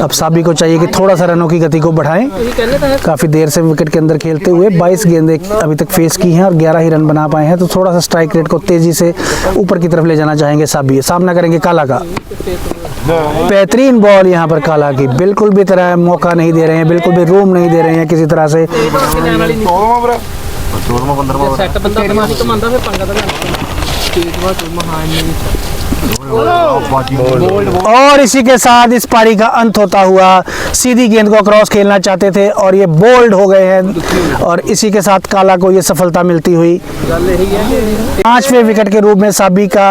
अब साबी को चाहिए कि थोड़ा सा रनों की गति को बढ़ाएं। काफी देर से विकेट के अंदर खेलते हुए 22 गेंदें अभी तक फेस की हैं और 11 ही रन बना पाए हैं, तो थोड़ा सा स्ट्राइक रेट को तेजी से ऊपर की तरफ ले जाना चाहेंगे साबी। सामना करेंगे काला का। बेहतरीन बॉल यहाँ पर काला की, बिल्कुल भी तरह मौका नहीं दे रहे हैं, बिल्कुल भी रूम नहीं दे रहे हैं किसी तरह से। ਸੈੱਟ ਬੰਦਾ ਦਿਮਾਗ ਕਮਾਉਂਦਾ ਫਿਰ ਪੰਗਾ ਤਾਂ ਲੈਣਾ ਤੇਜਵਾ ਤੁਮ ਹਾਂ ਨਹੀਂ और इसी के साथ इस पारी का अंत होता हुआ सीधी गेंद को क्रॉस खेलना चाहते थे और ये बोल्ड हो गए हैं और इसी के साथ काला को ये सफलता मिलती हुई 5वें विकेट के रूप में साबी का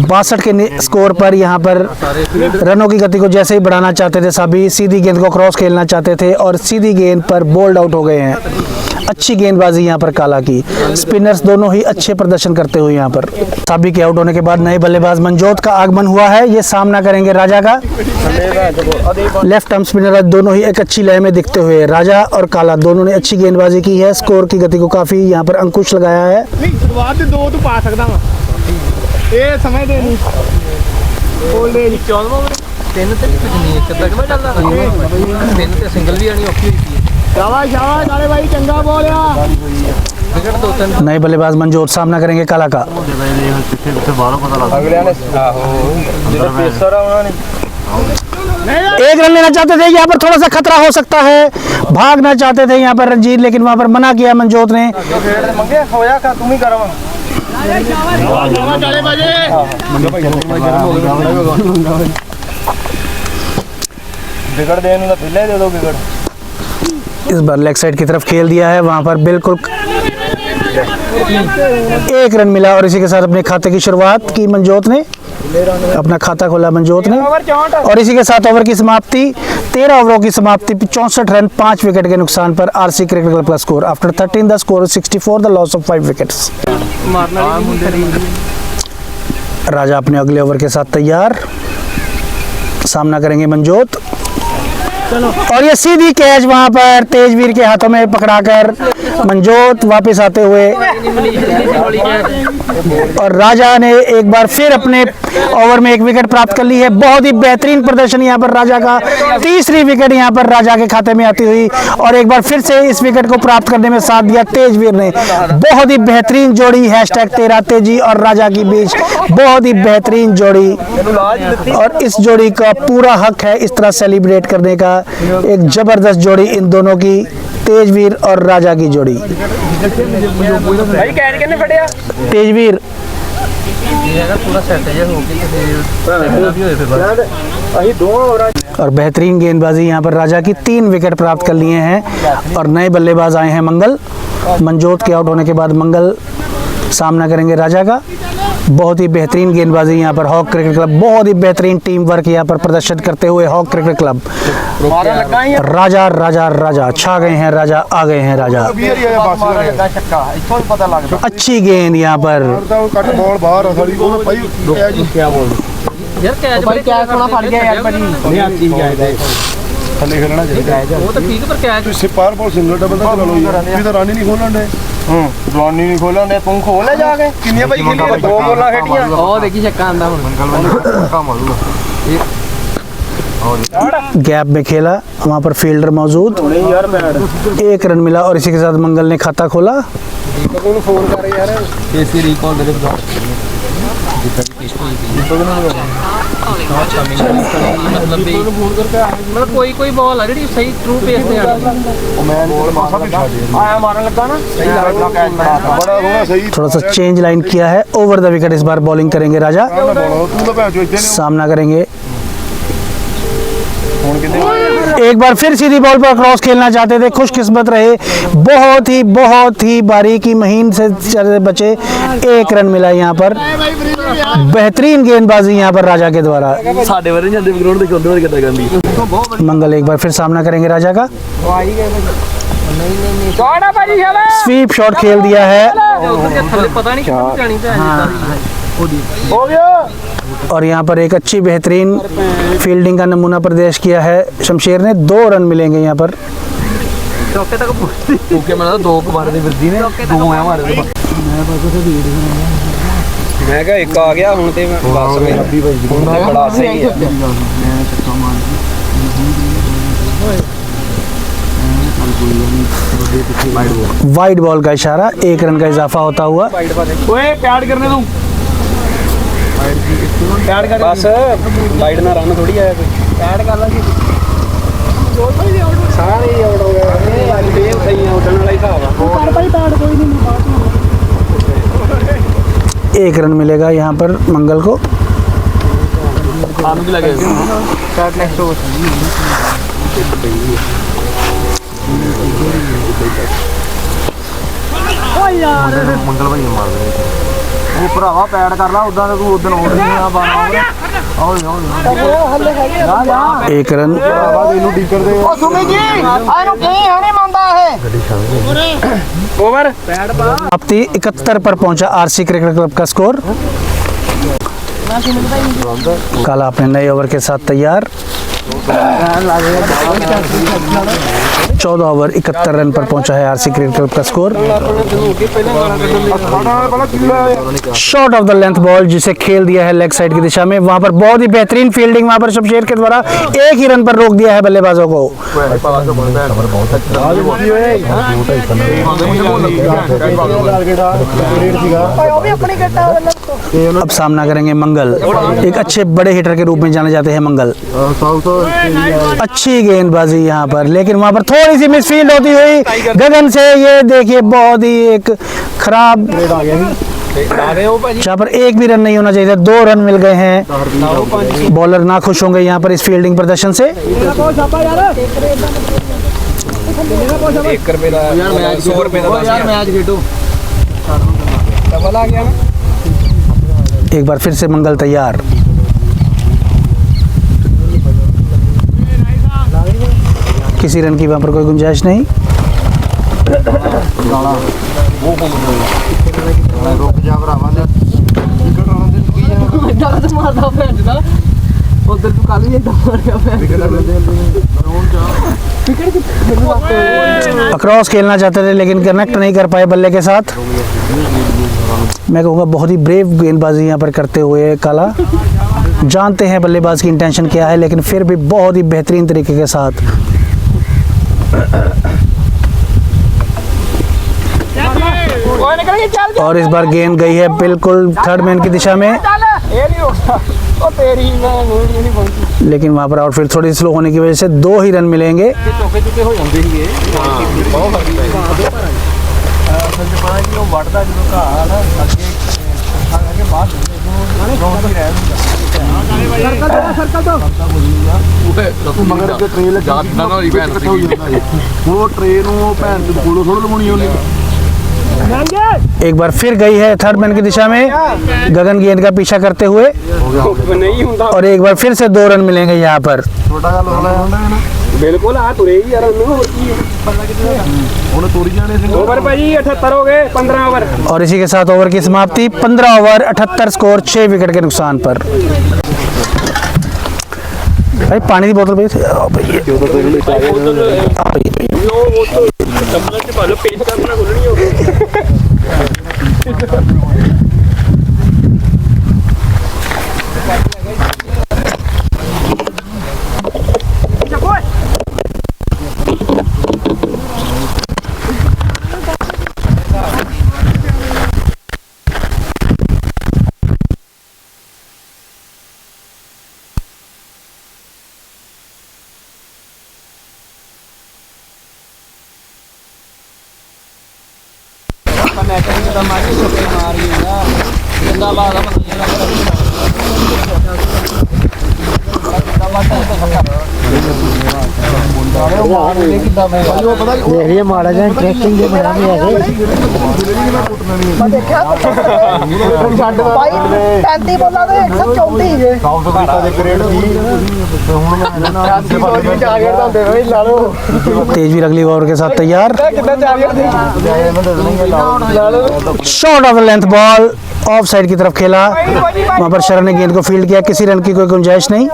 62 के स्कोर पर यहाँ पर रनों की गति को जैसे ही बढ़ाना चाहते थे साबी सीधी गेंद को क्रॉस खेलना चाहते थे और सीधी गेंद पर बोल्ड आउट हो गए हैं। अच्छी गेंदबाजी यहाँ पर काला की, स्पिनर्स दोनों ही अच्छे प्रदर्शन करते हुए यहाँ पर। साबी के आउट होने के बाद नए बल्लेबाज मनजोत का आगमन हुआ है, ये सामना करेंगे राजा का। लेफ्ट आर्म स्पिनर दोनों ही एक अच्छी लय में दिखते हुए, राजा और काला दोनों ने अच्छी गेंदबाजी की है, स्कोर की गति को काफी यहाँ पर अंकुश लगाया है। दो तो पा सकता वा ਇਹ ਸਮਝ ਦੇ ਨਹੀਂ ਬੋਲਦੇ ਨਹੀਂ 14ਵਾਂ ਓਵਰ ਤਿੰਨ ਤੇ ਕੁਝ ਨਹੀਂ ਇੱਕ ਤੱਕ ਮੈਂ ਚੱਲਦਾ ਤਿੰਨ ਤੇ ਸਿੰਗਲ ਵੀ ਆਣੀ ਔਖੀ ਹੋਈ ਸੀ ਸ਼ਾਬਾਸ਼ ਸ਼ਾਬਾਸ਼ ਨਾਲੇ ਭਾਈ ਚੰਗਾ ਬੋਲਿਆ ਵਿਕਟ ਦੋ ਤਿੰਨ नए बल्लेबाज मनजोत सामना करेंगे काला का। ਅਗਲਿਆਂ ਨੇ ਆਹੋ ਜਿਹੜਾ ਪੇਸਰ ਆ ਉਹਨਾਂ ਨੇ एक रन लेना चाहते थे, यहाँ पर थोड़ा सा खतरा हो सकता है, भागना चाहते थे यहाँ पर रंजीत, लेकिन वहाँ पर मना किया मनजोत ने। ਮੰਗੇ ਹੋਇਆ ਕਾ ਤੂੰ ਹੀ ਕਰਵਾ ਵਿਕਟ ਦੇਣ ਨੂੰ ਤਾਂ ਪਹਿਲੇ ਦੇ ਦੋ ਵਿਕਟ। इस बार लेग साइड की तरफ खेल दिया है, वहाँ पर बिल्कुल 1 रन मिला और इसी के साथ अपने खाते की शुरुआत की मनजोत ने, अपना खाता खोला मनजोत ने और इसी के साथ ओवर की समाप्ति 13 ओवरों की समाप्ति 64 रन 5 विकेट के नुकसान पर आरसी क्रिकेट क्लब का score. After 13 the score 64, the loss of 5 wickets. Raja अपने अगले ओवर के साथ तैयार, सामना करेंगे मनजोत और ये सीधी कैच वहां पर तेजवीर के हाथों में पकड़ाकर मनजोत वापस आते हुए और राजा ने एक बार फिर अपने ओवर में 1 विकेट प्राप्त कर ली है। बहुत ही बेहतरीन प्रदर्शन यहाँ पर राजा का, तीसरी विकेट यहाँ पर राजा के खाते में आती हुई और एक बार फिर से इस विकेट को प्राप्त करने में साथ दिया तेजवीर ने। बहुत ही बेहतरीन जोड़ी, #13 तेजी और राजा के बीच बहुत ही बेहतरीन जोड़ी और इस जोड़ी का पूरा हक है इस तरह सेलिब्रेट करने का। एक जबरदस्त जोड़ी इन दोनों की, तेजवीर और राजा की जोड़ी। ਭਾਈ ਕੈਚ ਕਿੰਨੇ ਫੜਿਆ तेजवीर ਪੂਰਾ ਸੈੱਟ ਜਿਹਾ ਹੋ ਕੇ ਵੀ ਹੋਏ ਫਿਰ ਅਸੀਂ ਦੋਵਾਂ ਓਵਰਾਂ और बेहतरीन गेंदबाजी यहाँ पर राजा की, 3 विकेट प्राप्त कर लिए हैं और नए बल्लेबाज आए हैं मंगल। मनजोत के आउट होने के बाद मंगल सामना करेंगे राजा का। बहुत ही बेहतरीन गेंदबाजी यहाँ पर हॉक क्रिकेट क्लब, बहुत ही बेहतरीन टीम वर्क यहाँ पर प्रदर्शन करते हुए हॉक क्रिकेट क्लब। राजा राजा राजा छा गए हैं, राजा आ गए हैं राजा। ਛੱਕਾ ਇੱਥੋਂ ਹੀ ਪਤਾ ਲੱਗਦਾ। अच्छी गेंद यहाँ पर ਕੱਟ ਬਾਲ ਬਾਹਰ ਆ ਸਾਡੀ ਉਹ ਭਾਈ ਯਾਰ ਕੈਚ ਭਾਈ ਕੈਚ ਥੋੜਾ ਫੜ ਗਿਆ ਯਾਰ ਭਾਜੀ ਨਹੀਂ ਆਤੀ ਜਾਇਦਾ ਥੱਲੇ ਖੇਲਣਾ ਚਾਹੀਦਾ। ਉਹ ਤਾਂ ਠੀਕ ਪਰ ਕੈਚ ਤੁਸੀਂ ਪਾਰ ਬਾਲ ਸਿੰਗਲ ਡਬਲ ਦਾ ਚਲਾ ਲਓ ਜੀ, ਤਾਂ ਰਾਨੀ ਨਹੀਂ ਖੋਲਣ ਦੇ। ਦਵਾਨੀ ਨਹੀਂ ਖੋਲਣ ਦੇ, ਤੂੰ ਖੋਲ ਲੈ ਜਾ ਕੇ। ਕਿੰਨੀਆਂ ਭਾਈ ਖੇਲੀਆਂ? 2 ਬੋਲਾਂ ਖੇਡੀਆਂ। ਉਹ ਦੇਖੀ ਛੱਕਾ ਆਂਦਾ ਹੁਣ गैप में खेला, वहाँ पर फील्डर मौजूद, 1 रन मिला और इसी के साथ मंगल ने खाता खोला। ਫੋਨ ਕਰ ਯਾਰ ਏਸੀ ਰੀਕਾਲ ਦੇ ਵਿੱਚ मतलब कोई बॉल है जी सही ट्रू पेस ते आया मारन लगा ना सही लगा कैच ਬੜਾ ਰੋਣਾ सही थोड़ा सा चेंज लाइन किया है, ओवर द विकेट इस बार बॉलिंग करेंगे राजा, ਤੂੰ ਤਾਂ ਭੈਣ ਚੋ ਇੱਥੇ ਨੇ सामना करेंगे। एक बार फिर सीधी बॉल पर क्रॉस खेलना चाहते थे, खुशकिस्मत रहे, बहुत ही बारीकी महीन से बचे, 1 रन मिला यहाँ पर। बेहतरीन गेंदबाजी यहाँ पर राजा के द्वारा। मंगल एक बार फिर सामना करेंगे राजा का, स्वीप शॉट खेल दिया है पता नहीं कहाँ जानी ਹੋ ਗਿਆ। और यहाँ पर एक अच्छी बेहतरीन फील्डिंग का नमूना प्रदर्शन किया है शमशेर ने। 2 रन मिलेंगे यहाँ पर। चौके तक ओके मैं 2 बार ਦੇ ਵਰਦੀ ਨੇ 2 ਆ ਮਾਰੇ ਦੇ ਮੈਂ ਕਿਹਾ ਇੱਕ ਆ ਗਿਆ ਹੁਣ ਤੇ ਬਸ ਮੇਰਾ ਹੁਣ ਤੇ ਬੜਾ ਸਹੀ ਹੈ। वाइड बॉल का इशारा, 1 रन का इजाफा होता हुआ। ओए पैड करने दूं पैड कर बस वाइड ना रन थोड़ी आया कोई पैड कर ला जी ਸਾਰੇ ਹੀ ਆਊਟ ਹੋ ਗਏ ਇਹ ਸਹੀ ਆ ਉੱਡਣ ਵਾਲਾ ਹੀ ਹਿਸਾਬ ਆ एक रन मिलेगा यहाँ पर मंगल को। ਆਨੂੰ ਕੀ ਲੱਗੇ स्टार्ट नेक्स्ट ओवर ਮੰਗਲ ਭਾਈ ਮਾਰਦੇ ਉਹ ਭਰਾਵਾ ਪੈਡ ਕਰ ਲਾ ਉਦਾਂ ਤਾਂ ਤੂੰ ਉਦੋਂ ਆਉਣ ਨਹੀਂ ਆ ਬਾਹਰ एक रन। ਭਰਾਵਾ ਤੈਨੂੰ ਡੀਕਰ ਦੇ ਉਹ ਸੁਮੀ ਜੀ ਆਨੂੰ ਕੀ ਹਣੇ ਮੰਨਦਾ ਇਹ ਓਵਰ समाप्ति 71 पर पहुंचा आरसी क्रिकेट क्लब का स्कोर। काला अपने नए ओवर के साथ तैयार। 14 ओवर 71 रन पर पहुंचा है आरसी क्रिकेट क्लब का score. Shot of the length ball जिसे खेल दिया है लेग साइड की दिशा में। वहां पर बहुत ही बेहतरीन फील्डिंग वहां पर शमशेर के द्वारा एक ही रन पर रोक दिया है बल्लेबाजों को। अब सामना करेंगे मंगल। एक अच्छे बड़े हिटर के रूप में जाने जाते हैं मंगल। अच्छी गेंदबाजी यहाँ पर, लेकिन वहां पर थोड़ी सी मिसफील्ड होती हुई गगन से। ये देखिए बहुत ही एक खराब, जहाँ पर एक भी रन नहीं होना चाहिए था। 2 रन मिल गए हैं। बॉलर ना खुश होंगे यहाँ पर इस फील्डिंग प्रदर्शन से। 1 रुपए ਦਾ 100 रुपए ਦਾ ਯਾਰ ਮੈਚ ਖੇਡੋ डबल आ गया ना। एक बार फिर से मंगल तैयार। किसी रन की वहां पर कोई गुंजाइश नहीं। ਰੁਕ ਜਾ ਭਰਾਵਾ ਨੇ ਵਿਕਟ ਆਉਣ ਦੇ ਤੂੰ ਕੀ ਜਾਣਾ ਉਧਰ ਤੂੰ ਕੱਲ ਹੀ ਏਦਾਂ ਮਾਰਿਆ अक्रॉस खेलना चाहते थे लेकिन कनेक्ट नहीं कर पाए बल्ले के साथ। मैं कहूँगा बहुत ही ब्रेव गेंदबाजी यहाँ पर करते हुए काला। जानते हैं बल्लेबाज की इंटेंशन क्या है, लेकिन फिर भी बहुत ही बेहतरीन तरीके के साथ। और इस बार गेंद गई है बिल्कुल थर्ड मैन की दिशा में, लेकिन वहां पर आउटफील्ड थोड़ी स्लो होने की वजह से 2 ही रन मिलेंगे। ਮਗਰ ਕੇ ਟ੍ਰੇਲ ਉਹ ਟ੍ਰੇ ਨੂੰ ਭੈਣ ਦੇ ਕੋਲੋਂ ਥੋੜਾ ਲਵਾਉਣੀ ਉਹਨੇ। एक बार फिर गई है थर्ड मैन की दिशा में गगन गेंद का पीछा करते हुए, और एक बार फिर से 2 रन मिलेंगे यहाँ पर। ਛੋਟਾ ਗੱਲ ਹੋ ਰਿਹਾ ਹੁੰਦਾ ਹੈ ਨਾ ਬਿਲਕੁਲ ਆ ਤੁਰੇ ਹੀ ਯਾਰ ਉਹਨੂੰ ਹੋਰ ਕੀ ਉਹਨੇ ਤੋੜੀ ਜਾਣੇ ਸੀ। ਓਵਰ ਭਾਜੀ 78 ਹੋ ਗਏ 15 ओवर। और इसी के साथ ओवर की समाप्ति। 15 ओवर 78 स्कोर 6 विकेट के नुकसान पर। भाई पानी की बोतल भाई ਦੇਖ ਰਹੀ ਮਾੜਾ ਜਿਹਾ ਇੰਟਰਸਟਿੰਗ ਜਿਹਾ ਬਣਾ ਕੇ ਆਗੇ ਛੱਡ ਭਾਈ 35 ਬੋਲਾਂ ਦੇ 134 ਜੇ ਸਾਊਥ ਅਫਰੀਕਾ ਦੇ ਗ੍ਰੇਡ ਸੀ ਹੁਣ ਮੈਂ 80 ਬੋਲ ਵਿੱਚ ਆ ਗਿਆ ਤਾਂ ਦੇ ਲਾ ਲਓ। तेजवीर अगली ओवर के साथ तैयार। ਕਿੰਨਾ ਚਾਰ shot of length ball of side की तरफ खेला। वहां पर शरण ने गेंद को फील्ड किया। किसी रन की कोई गुंजाइश नहीं।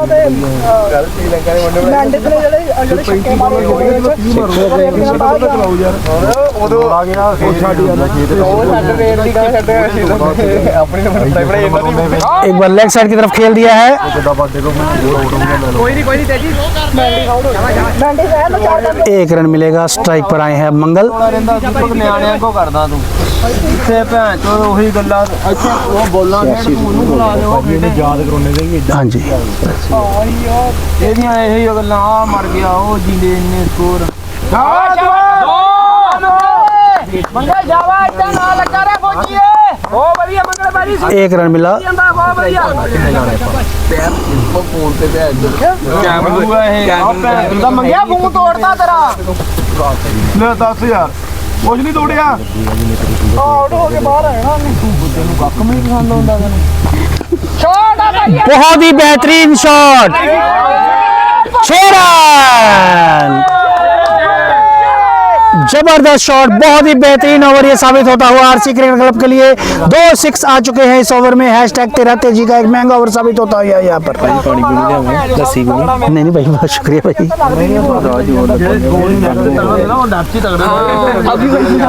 ਉਦੋਂ ਆ ਗਿਆ ਛੱਡ ਜਾਂਦਾ ਖੇਤ एक बार लेग साइड की तरफ खेल दिया है। कोई नहीं तेजी 1 रन मिलेगा। स्ट्राइक पर आए हैं मंगल। ਨਿਆਣਿਆਂ ਕੋ ਕਰਦਾ ਤੂੰ ਇੱਥੇ ਭੈਣ ਚੋ ਉਹੀ ਗੱਲਾਂ ਅੱਛਾ ਉਹ ਬੋਲਾਂ ਨੇ ਉਹਨੂੰ ਬੁਲਾ ਦਿਓ ਯਾਦ ਕਰਾਉਣੇ ਦੇ ਵੀ हाँ जी ਇਹਦੀਆਂ ਇਹੀ ਗੱਲਾਂ ਆ ਮਰ ਗਿਆ ਉਹ ਜਿੰਦੇ ਇੰਨੇ ਸਕੋਰ ਮੰਗੇ ਜਾਵਾ ਇੱਥੇ ਨਾ ਲੱਗਾ ਰੇ ਫੌਜੀਏ ਬਹੁਤ ਵਧੀਆ ਮੰਗਲ ਬਾਜੀ 1 रन मिला ਜਾਂਦਾ ਬਹੁਤ ਵਧੀਆ ਪੈਰ ਫੋਨ ਤੇ ਭੇਜ ਦੇ ਕੈਮਰਾ ਇਹ ਦਾ ਮੰਗਿਆ ਫੋਨ ਤੋੜਦਾ ਤੇਰਾ ਲੈ 10000 ਕੁਝ ਨਹੀਂ ਤੋੜਿਆ ਆਊਟ ਹੋ ਕੇ ਬਾਹਰ ਆਇਆ ਨਾ ਤੈਨੂੰ ਕੱਖ ਵੀ ਨਹੀਂ ਪਸੰਦ ਆਉਂਦਾ ਤੈਨੂੰ ਸ਼ਾਟ ਆ ਭਾਈ बहुत ही बेहतरीन शॉट 6 रन जबरदस्त शॉट बहुत ही बेहतरीन ओवर ये साबित होता हुआ आरसी क्रिकेट क्लब के लिए 2 6 आ चुके हैं इस ओवर में #13 तेजी का एक महंगा ओवर साबित होता है यहाँ पर नहीं भाई बहुत शुक्रिया भाई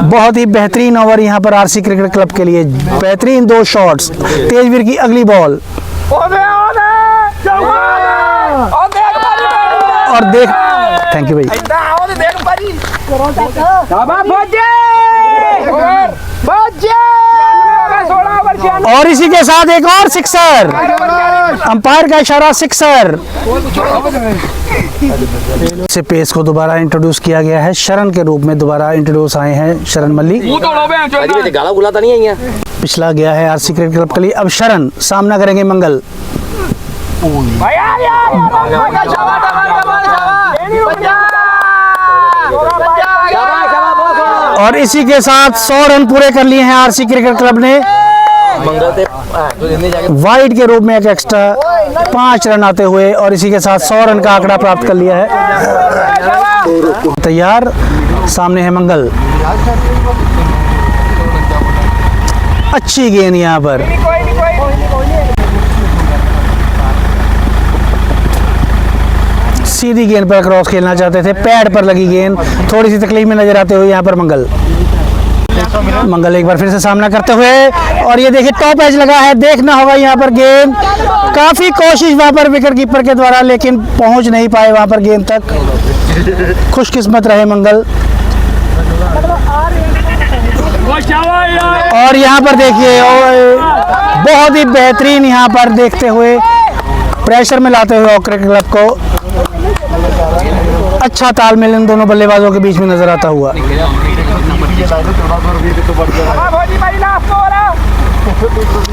बहुत ही बेहतरीन ओवर यहाँ पर आरसी क्रिकेट क्लब के लिए बेहतरीन 2 शॉट्स तेजवीर की अगली बॉल और देख थैंक यू भाई और इसी के साथ एक और सिक्सर अंपायर का इशारा सिक्सर से पेस को दोबारा इंट्रोड्यूस किया गया है शरण के रूप में दोबारा इंट्रोड्यूस आए हैं शरण मल्ली गाला गुला तो नहीं आई है पिछला गया है आरसी क्रिकेट क्लब के लिए अब शरण सामना करेंगे मंगल और इसी के साथ 100 रन पूरे कर लिए हैं आरसी क्रिकेट क्लब ने वाइड के रूप में एक एक्स्ट्रा 5 रन आते हुए और इसी के साथ 100 रन का आंकड़ा प्राप्त कर लिया है तैयार सामने है मंगल अच्छी गेंद यहाँ पर सीधी गेंद पर क्रॉस खेलना चाहते थे पैड पर लगी गेंद थोड़ी सी तकलीफ में नजर आते हुए यहाँ पर मंगल एक बार फिर से सामना करते हुए और ये देखिए टॉप एज लगा है देखना होगा यहाँ पर गेंद काफी कोशिश वहां पर विकेट कीपर के द्वारा लेकिन पहुंच नहीं पाए वहां पर गेंद तक खुशकिस्मत रहे मंगल और यहाँ पर देखिए बहुत ही बेहतरीन यहाँ पर देखते हुए प्रेशर में लाते हुए क्रिकेट क्लब को अच्छा तालमेल इन दोनों बल्लेबाजों के बीच में नजर आता हुआ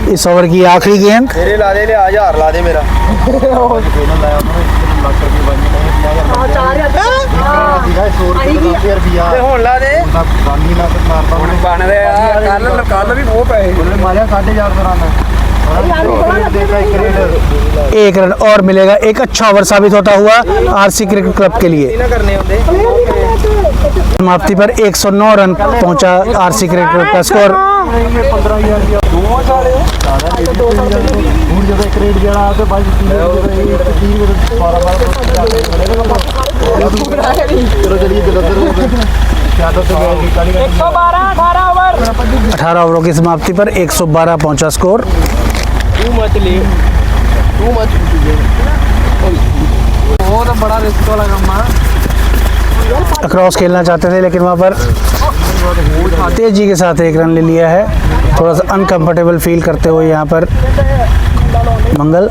इस ओवर की आखिरी गेंद ला दे 1000 ला दे मेरा ਹੁਣ ਲਾ ਦੇ ਬਣ ਦੇ ਕੱਲ ਵੀ ਬਹੁਤ ਪੈਸੇ ਮਾਰਿਆ 4.5 ਰਨ एक रन और मिलेगा एक अच्छा ओवर साबित होता हुआ आरसी क्रिकेट क्लब के लिए समाप्ति पर 109 रन पहुंचा आरसी क्रिकेट क्लब का स्कोर अठारह ओवरों की समाप्ति पर 112 पहुंचा स्कोर क्रॉस खेलना चाहते थे लेकिन वहां पर तेजी के साथ 1 रन ले लिया है थोड़ा सा अनकंफर्टेबल फील करते हुए यहाँ पर मंगल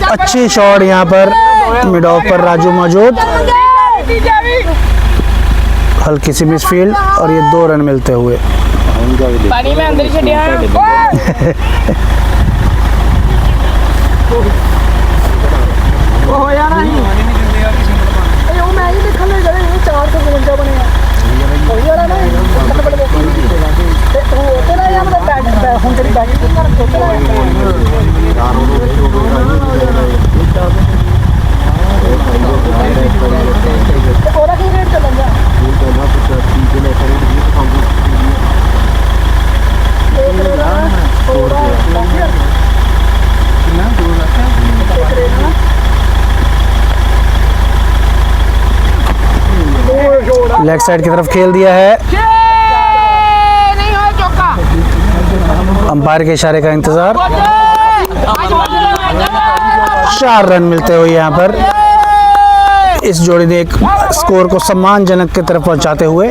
अच्छी शॉट यहाँ पर मिड ऑफ पर राजू मौजूद हल्की सी मिसफील्ड और ये 2 रन मिलते हुए पानी में अंदर छड़िया हो यार नहीं ए ओ मैं ही देखने गए 452 बने हो यार नहीं ते तू तेरा यार बैट हम तेरी बैटिंग कर होते और की रेट चल गया लेग साइड की तरफ खेल दिया है। अंपायर के इशारे का इंतजार। 4 रन मिलते हुए यहाँ पर इस जोड़ी ने एक स्कोर को सम्मानजनक की तरफ पहुंचाते हुए।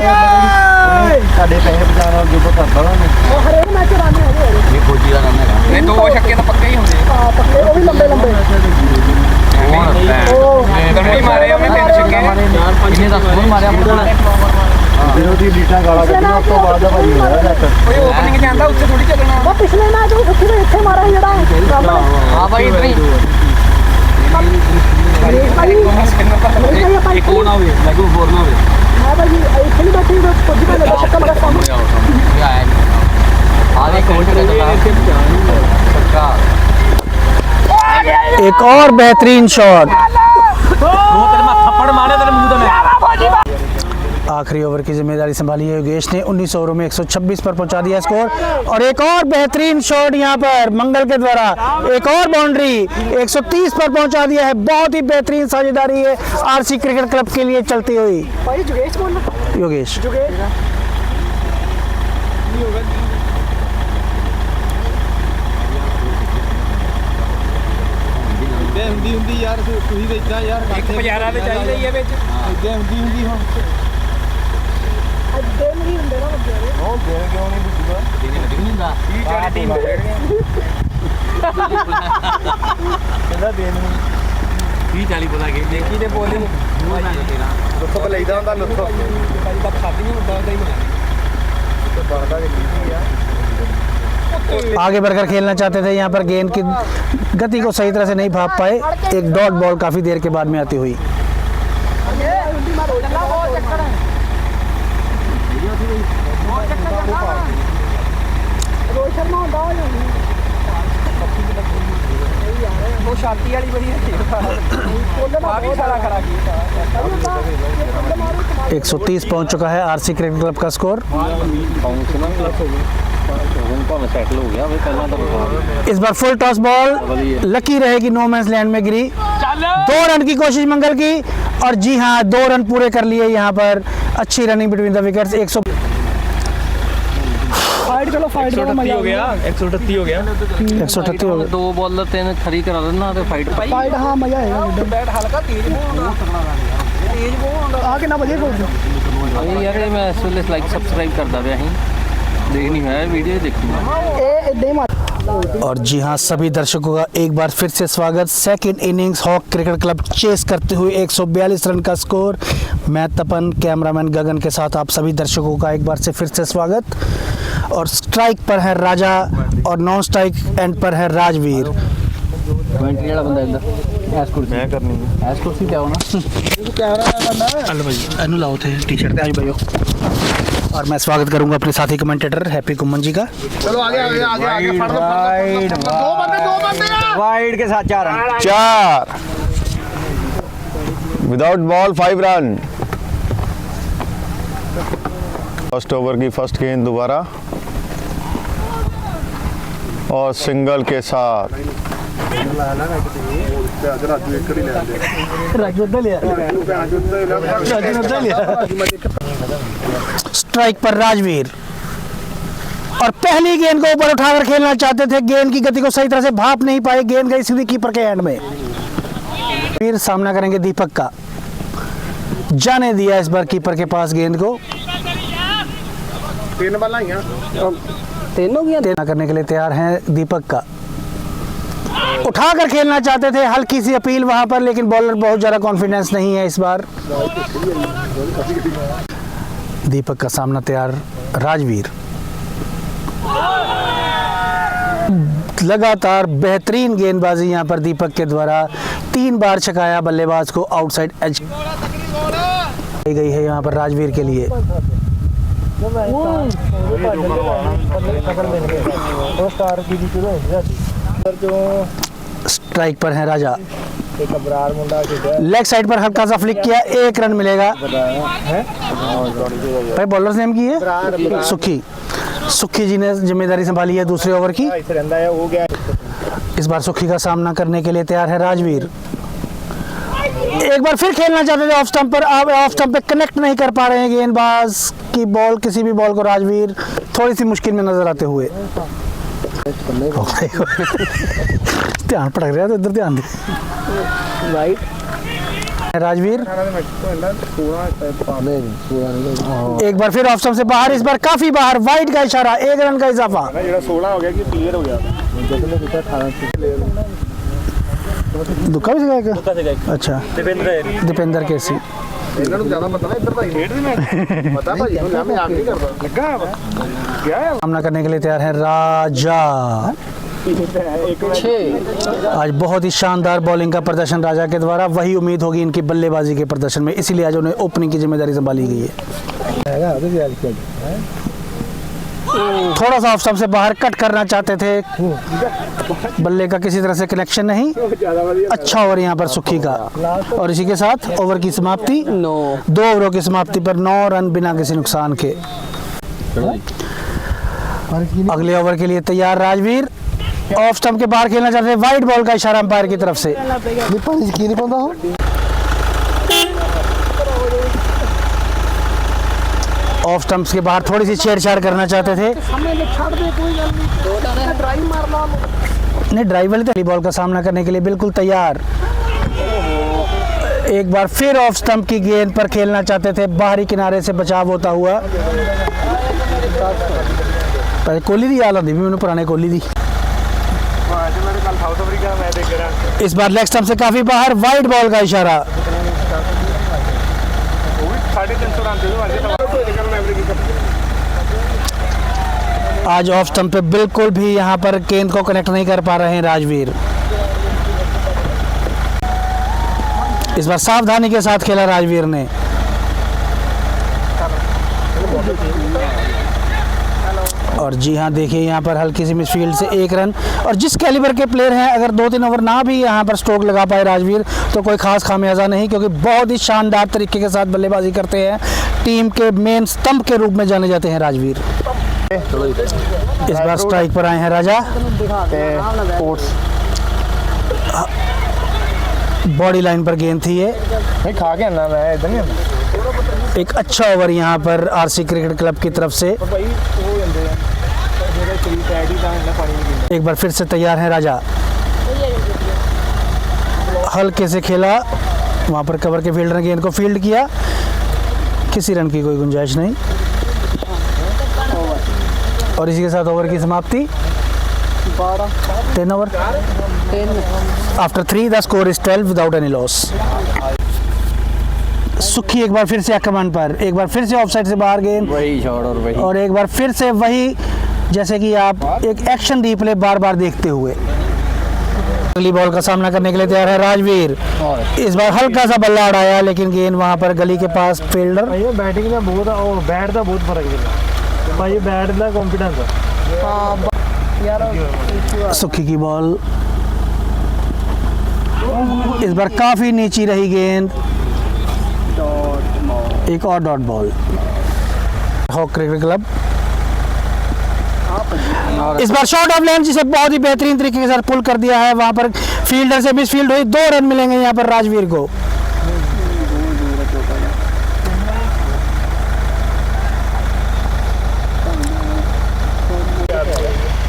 नहीं 2 छक्के तो पक्के ही होंगे। ਉਹ ਵੀ ਲੰਬੇ ਲੰਬੇ ਗਰਮੀ ਮਾਰੇ ਉਹਨੇ 3 ਛੱਕੇ। ਕਿੰਨੇ ਦਾ ਸਕੋਰ ਮਾਰਿਆ ਵਿਰੋਧੀ ਲੀਟਾਂ ਗਾਲਾਂ ਕੱਢੀਆਂ ਉਸ ਤੋਂ ਬਾਅਦ ਦਾ ਭਾਈ ਹੋਇਆ ਜੱਟ ਕੋਈ ਓਪਨਿੰਗ ਜਾਂਦਾ ਉੱਥੇ ਥੋੜੀ ਚੱਲਣਾ। ਉਹ ਪਿਛਲੇ ਮੈਚ ਉਹ ਸੁੱਖੀ ਨੇ ਇੱਥੇ ਮਾਰਿਆ ਸੀ ਜਿਹੜਾ ਹਾਂ ਭਾਈ ਇਤਨੀ ਇੱਕ ਉਹ ਨਾ ਹੋਵੇ ਲੱਗੂ ਫੋਰ ਨਾ ਹੋਵੇ ਮੈਂ ਭਾਈ ਇੱਥੇ ਨਹੀਂ ਬੈਠੀ ਕੁਝ ਮੈਂ ਲੱਗਾ ਚੱਕਾ ਮਾਰਿਆ ਸਾਹਮਣੇ आगे कोल्ड का सरकार एक और बेहतरीन शॉट। थप्पड़ मारे तेरे मुंह में। आखिरी ओवर की जिम्मेदारी संभाली है योगेश ने। 19 ओवरों में 126 पर पहुंचा दिया स्कोर। और एक और बेहतरीन शॉट यहाँ पर मंगल के द्वारा, एक और बाउंड्री 130 पर पहुंचा दिया है। बहुत ही बेहतरीन साझेदारी है आरसी क्रिकेट क्लब के लिए चलती हुई। ਭਾਈ ਜੁਗੇਸ਼ ਕੋਲ योगेश ਹੁੰਦੀ ਯਾਰ ਤੁਸੀਂ ਤੇ ਇਦਾਂ ਯਾਰ ਇੱਕ ਪਜਾਰਾ ਤੇ ਚਾਹੀਦਾ ਹੀ ਹੈ ਵਿੱਚ ਇਦਾਂ ਹੁੰਦੀ ਹੁਣ ਅੱਡੇ ਨਹੀਂ ਹੁੰਦੇ ਨਾ ਬੱਚੇ ਉਹ ਦੇਣ ਕਿਉਂ ਨਹੀਂ ਬੁੱਝੂਗਾ नहीं था 30 ਟੀਮ ਹੋ ਜਾਣਗੀਆਂ ਕਹਿੰਦਾ ਦੇਣ ਨੂੰ 30-40 बोला के ਦੇਖੀ ਤੇ ਬੋਲੀ ਲੁੱਥੋ ਕੋ ਲਈਦਾ ਹੁੰਦਾ ਲੁੱਥੋ ਭਾਈ ਬਾਤ ਖਾਦੀ ਨਹੀਂ ਹੁੰਦਾ ਉਹਦਾ ਹੀ ਬਣਾਣੀ ਤੇ ਬਣਦਾ ਕਿ ਕੀ ਆ। आगे बढ़कर खेलना चाहते थे, यहाँ पर गेंद की गति को सही तरह से नहीं भाप पाए। एक डॉट बॉल काफ़ी देर के बाद में आती हुई। ਰੋਹਿਤ ਸ਼ਰਮਾ ਹੁੰਦਾ ਹੋ ਜਾਂਦੀ ਉਹ ਸ਼ਾਂਤੀ ਵਾਲੀ ਬੜੀ ਹੈ ਕਾਫੀ ਸਾਰਾ ਖੜਾ ਕੀਤਾ 130 पहुंच चुका है आरसी क्रिकेट क्लब का स्कोर। इस बार फुल टॉस बॉल लकी रहेगी, नो मैंस लैंड में गिरी। 2 रन की कोशिश मंगल की और जी हाँ 2 रन पूरे कर लिए यहाँ पर। अच्छी running between the wickets. 100 fight चलो फाइट करो मजा हो गया 138 हो गया 138 हो गए। 2 बॉलर 3 खड़ी करा देना तो फाइट फाइट हाँ मजा आएगा बैट हल्का तेज बहुत आके ना बजे खोल यार मैं इस वे लाइक सब्सक्राइब करता पाया ही देखनी है वीडियो देखनी ए इदां ही मार और जी हाँ सभी दर्शकों का एक बार फिर से स्वागत। Second innings hawk cricket club chase करते हुए 142 रन का स्कोर। मैं तपन कैमरामैन गगन के साथ आप सभी दर्शकों का एक बार से फिर से स्वागत। और स्ट्राइक पर है राजा और नॉन स्ट्राइक एंड पर है राजवीर। कमेंट्री वाला बंदा इधर ऐस कुर्सी मैं करनी है ऐस कुर्सी क्या होना हेलो भाई अनु लाओ थे टी शर्ट आज भाइयों। और मैं स्वागत करूंगा अपने साथी कमेंटेटर हैप्पी कुमन जी का। चलो आगे आगे आगे आगे फड़ दो दो बंदे वाइड के साथ 4 run 4 without ball 5 run. First over की फर्स्ट गेंद दोबारा और सिंगल के साथ स्ट्राइक पर राजवीर और पहली गेंद को ऊपर उठाकर खेलना चाहते थे। गेंद की गति को सही तरह से भाप नहीं पाए। गेंद गई सीधी कीपर के एंड में। फिर सामना करेंगे दीपक का। जाने दिया इस बार कीपर के पास गेंद को। 3 बाल आईयां देना करने के लिए तैयार हैं दीपक का। उठाकर खेलना चाहते थे, हल्की सी अपील वहां पर, लेकिन बॉलर बहुत ज़्यादा कॉन्फिडेंस नहीं है इस बार। दीपक का सामना तैयार राजवीर। लगातार बेहतरीन गेंदबाजी यहां पर दीपक के द्वारा 3 बार छकाया बल्लेबाज को आउटसाइड एज गई है यहां पर राजवीर के लिए। स्ट्राइक पर है राजा। लेग साइड पर हल्का सा फ्लिक किया, 1 रन मिलेगा। भाई बॉलर्स नेम की है सुखी। सुखी जी ने जिम्मेदारी संभाली है दूसरे ओवर की। इस बार सुखी का सामना करने के लिए तैयार है राजवीर। एक बार फिर खेलना चाहते थे ऑफ स्टंप पर, अब ऑफ स्टंप पे कनेक्ट नहीं कर पा रहे हैं गेंदबाज की बॉल, किसी भी बॉल को राजवीर थोड़ी सी मुश्किल में नजर आते हुए। ध्यान पटक रहा है तो इधर ध्यान दे राजवीर। एक बार फिर ऑफ स्टंप से बाहर, इस बार काफी बाहर, वाइड का इशारा, 1 रन का इजाफा। 16 हो गया कि क्लियर हो गया दुक्का भी सिखाएगा। अच्छा दीपेंद्र केसी ਇਹਨਾਂ ਨੂੰ ਜ਼ਿਆਦਾ ਪਤਾ ਨਾ ਇੱਧਰ ਦਾ ਖੇਡ ਦੀ ਮੈਂ ਪਤਾ ਭਾਜੀ ਨੂੰ ਮੈਂ ਆਪ ਨਹੀਂ करता ਲੱਗਾ क्या है सामना करने के लिए तैयार है राजा। आज बहुत ही शानदार बॉलिंग का प्रदर्शन राजा के द्वारा, वही उम्मीद होगी इनकी बल्लेबाजी के प्रदर्शन में, इसीलिए आज उन्हें ओपनिंग की जिम्मेदारी संभाली गई है। थोड़ा सा ऑफ स्टंप से बाहर कट करना चाहते थे, बल्ले का किसी तरह से कनेक्शन नहीं। अच्छा ओवर यहाँ पर सुखी का, और इसी के साथ ओवर की समाप्ति 2 ओवरों की समाप्ति पर 9 रन बिना किसी नुकसान के। अगले ओवर के लिए तैयार राजवीर, ऑफ स्टंप के बाहर खेलना चाहते हैं, वाइड बॉल का इशारा अंपायर की तरफ से। ऑफ स्टंप्स के बाहर थोड़ी सी छेड़छाड़ करना चाहते थे, नहीं ड्राइव वाली बॉल का सामना करने के लिए बिल्कुल तैयार। एक बार फिर ऑफ स्टंप की गेंद पर खेलना चाहते थे, बाहरी किनारे से बचाव होता हुआ। कोहली दी याद आती मैंने, पुराने कोहली दी। इस बार लेग स्टंप से काफी बाहर, वाइड बॉल का इशारा। आज ऑफ स्टंप पे बिल्कुल भी यहाँ पर गेंद को कनेक्ट नहीं कर पा रहे हैं राजवीर। इस बार सावधानी के साथ खेला राजवीर ने। और जी हाँ, देखिए यहाँ पर हल्की सी मिसफील्ड से 1 रन, और जिस कैलिबर के प्लेयर हैं, अगर 2-3 ओवर ना भी यहाँ पर स्ट्रोक लगा पाए राजवीर तो कोई खास खामियाजा नहीं, क्योंकि बहुत ही शानदार तरीके के साथ बल्लेबाजी करते हैं। टीम के मेन स्तंभ के रूप में जाने जाते हैं राजवीर। इस बार स्ट्राइक पर आए हैं राजा। बॉडी लाइन पर गेंद थी ये, खा के आना मैं इधर नहीं। एक अच्छा ओवर यहाँ पर आरसी क्रिकेट क्लब की तरफ से। एक बार फिर से तैयार है राजा, हल्के से खेला, वहाँ पर कवर के फील्डर ने गेंद को फील्ड किया, किसी रन की कोई गुंजाइश नहीं। और इसी के साथ ओवर की समाप्ति 10 over. After 3 the score is 12 without any loss. सुखी एक बार फिर से आक्रमण पर, एक बार फिर से ऑफसाइड से बाहर गेंद, वही शॉट और वही, और एक बार फिर से वही, जैसे कि आप एक एक्शन रिप्ले बार बार देखते हुए। अगली बॉल का सामना करने के लिए तैयार है राजवीर। इस बार हल्का सा बल्ला उड़ाया, लेकिन गेंद वहां पर गली के पास फील्डर। बैटिंग का बहुत और बैट का बहुत फर्क है भाई, बैट का कॉन्फिडेंस है। सुखी की बॉल इस बार काफी नीची रही गेंद, एक और dot ball. Hawk cricket club इस बार शॉट ऑफ लेंथ, जिसे बहुत ही बेहतरीन तरीके के साथ पुल कर दिया है। वहां पर फील्डर से मिसफील्ड हुई, 2 रन मिलेंगे यहाँ पर राजवीर को।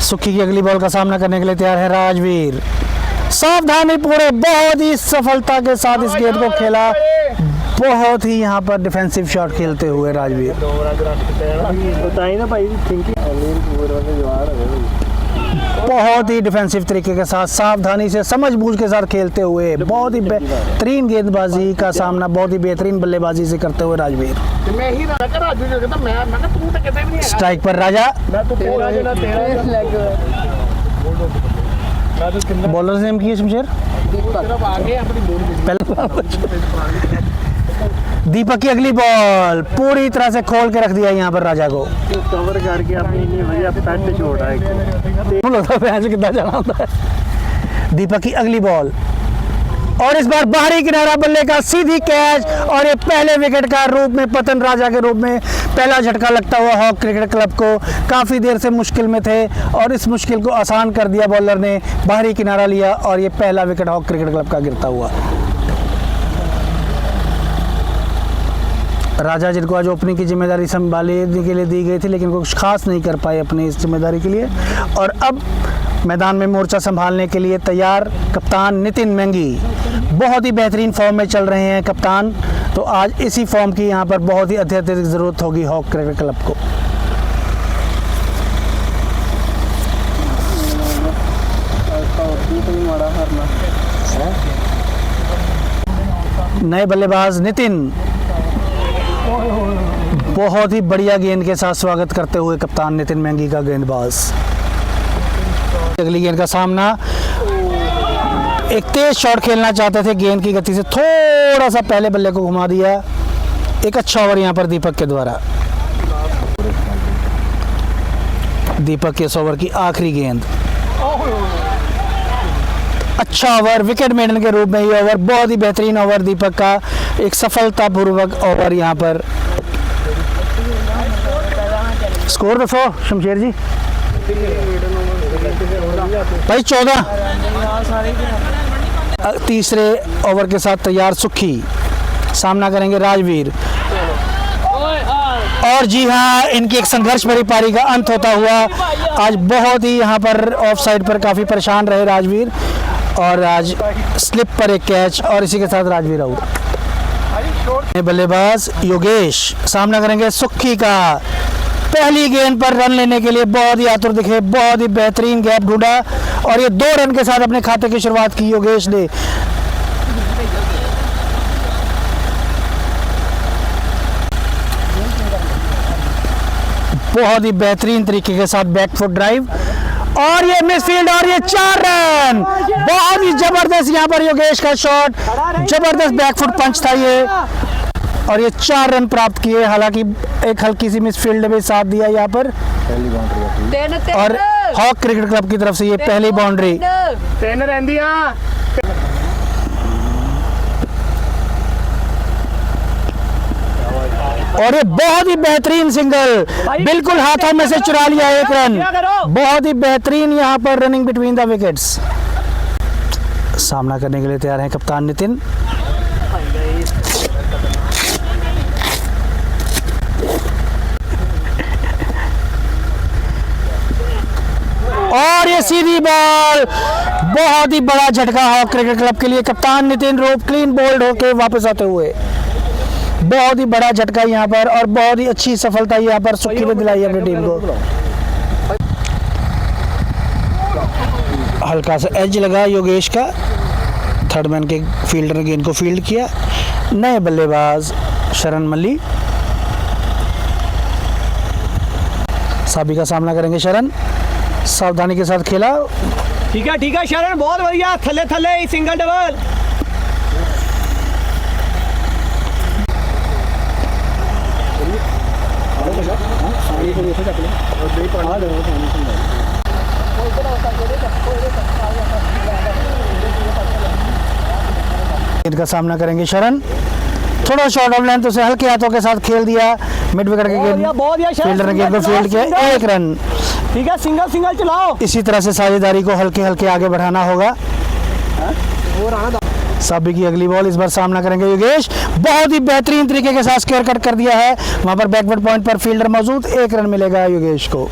सुखी की अगली बॉल का सामना करने के लिए तैयार है राजवीर। सावधानी पूरे, बहुत ही सफलता के साथ इस गेंद को खेला, बहुत ही यहाँ पर डिफेंसिव शॉट खेलते हुए राजवीर। बहुत ही डिफेंसिव तरीके के साथ, सावधानी से, समझबूझ के साथ खेलते हुए, बहुत ही बेहतरीन गेंदबाजी का सामना, बहुत ही बेहतरीन बल्लेबाजी से करते हुए राजवीर। स्ट्राइक पर राजा, बॉलर नेम की है शमशेर, दीपक की अगली बॉल पूरी तरह से खोल के रख दिया यहाँ पर राजा को, कवर करके अपनी पैंट छोड़ा है। कितना जाना होता है। दीपक की अगली बॉल, और इस बार बाहरी किनारा बल्ले का सीधी कैच, और ये पहले विकेट का रूप में पतन राजा के रूप में पहला झटका लगता हुआ हॉक क्रिकेट क्लब को। काफ़ी देर से मुश्किल में थे और इस मुश्किल को आसान कर दिया बॉलर ने, बाहरी किनारा लिया और ये पहला विकेट हॉक क्रिकेट क्लब का गिरता हुआ। राजा जिनको आज ओपनिंग की जिम्मेदारी संभालने के लिए दी गई थी, लेकिन कुछ खास नहीं कर पाए अपनी इस जिम्मेदारी के लिए। और अब मैदान में मोर्चा संभालने के लिए तैयार कप्तान नितिन मेंगी। बहुत ही बेहतरीन फॉर्म में चल रहे हैं कप्तान, तो आज इसी फॉर्म की यहाँ पर बहुत ही अत्यधिक ज़रूरत होगी हॉक क्रिकेट क्लब को। नए बल्लेबाज नितिन बहुत ही बढ़िया गेंद के साथ स्वागत करते हुए कप्तान नितिन मेंगी का गेंदबाज। अगली गेंद का सामना, एक तेज शॉट खेलना चाहते थे, गेंद की गति से थोड़ा सा पहले बल्ले को घुमा दिया। एक अच्छा ओवर यहाँ पर दीपक के द्वारा। दीपक के इस ओवर की आखिरी गेंद, अच्छा ओवर, विकेट मेडन के रूप में ये ओवर, बहुत ही बेहतरीन ओवर दीपक का, एक सफलतापूर्वक ओवर यहाँ पर। स्कोर दफो शमशेर जी भाई 14। तीसरे ओवर के साथ तैयार सुखी, सामना करेंगे राजवीर। और जी हाँ, इनकी एक संघर्ष भरी पारी का अंत होता हुआ आज बहुत ही यहाँ पर ऑफ साइड पर काफ़ी परेशान रहे राजवीर, और आज स्लिप पर एक कैच, और इसी के साथ राजवीर आउट। बल्लेबाज योगेश सामना करेंगे सुखी का। पहली गेंद पर रन लेने के लिए बहुत ही आतुर दिखे, बहुत ही बेहतरीन गैप ढूंढा, और ये 2 रन के साथ अपने खाते की शुरुआत की योगेश ने। बहुत ही बेहतरीन तरीके के साथ बैक फुट ड्राइव, और ये मिसफील्ड, और ये 4 रन। बहुत ही जबरदस्त यहाँ पर योगेश का शॉट, जबरदस्त बैकफुट पंच था ये, और ये 4 रन प्राप्त किए। हालांकि एक हल्की सी मिसफील्ड ने भी साथ दिया यहाँ पर, और हॉक क्रिकेट क्लब की तरफ से ये पहली बाउंड्री। और ये बहुत ही बेहतरीन सिंगल, बिल्कुल हाथों में से चुरा लिया 1 रन। बहुत ही बेहतरीन यहाँ पर रनिंग बिटवीन द विकेट्स। सामना करने के लिए तैयार हैं कप्तान नितिन। और ये सीधी बॉल, बहुत ही बड़ा झटका हॉक क्रिकेट क्लब के लिए। कप्तान नितिन रोप क्लीन बोल्ड होके वापस आते हुए, बहुत ही बड़ा झटका यहाँ पर, और बहुत ही अच्छी सफलता यहाँ पर सुखी ने दिलाई अपनी टीम को। हल्का सा एज लगा योगेश का, थर्ड मैन के फील्डर ने गेंद को फील्ड किया। नए बल्लेबाज शरण मल्ली साबी का सामना करेंगे। शरण सावधानी के साथ खेला, ठीक है शरण, बहुत बढ़िया, थले थले सिंगल डबल। इनका सामना करेंगे शरण, थोड़ा शॉर्ट ऑफ लेंथ उसे हल्के हाथों के साथ खेल दिया, मिड विकेट के गेंद, फील्डर ने गेंद को फील्ड किया, 1 रन। ठीक है, सिंगल चलाओ। इसी तरह से साझेदारी को हल्के हल्के आगे बढ़ाना होगा। साबी की अगली बॉल, इस बार सामना करेंगे योगेश। बहुत ही बेहतरीन तरीके के साथ स्क्वायर कट कर दिया है, वहां पर बैकवर्ड पॉइंट पर फील्डर मौजूद, 1 रन मिलेगा योगेश को।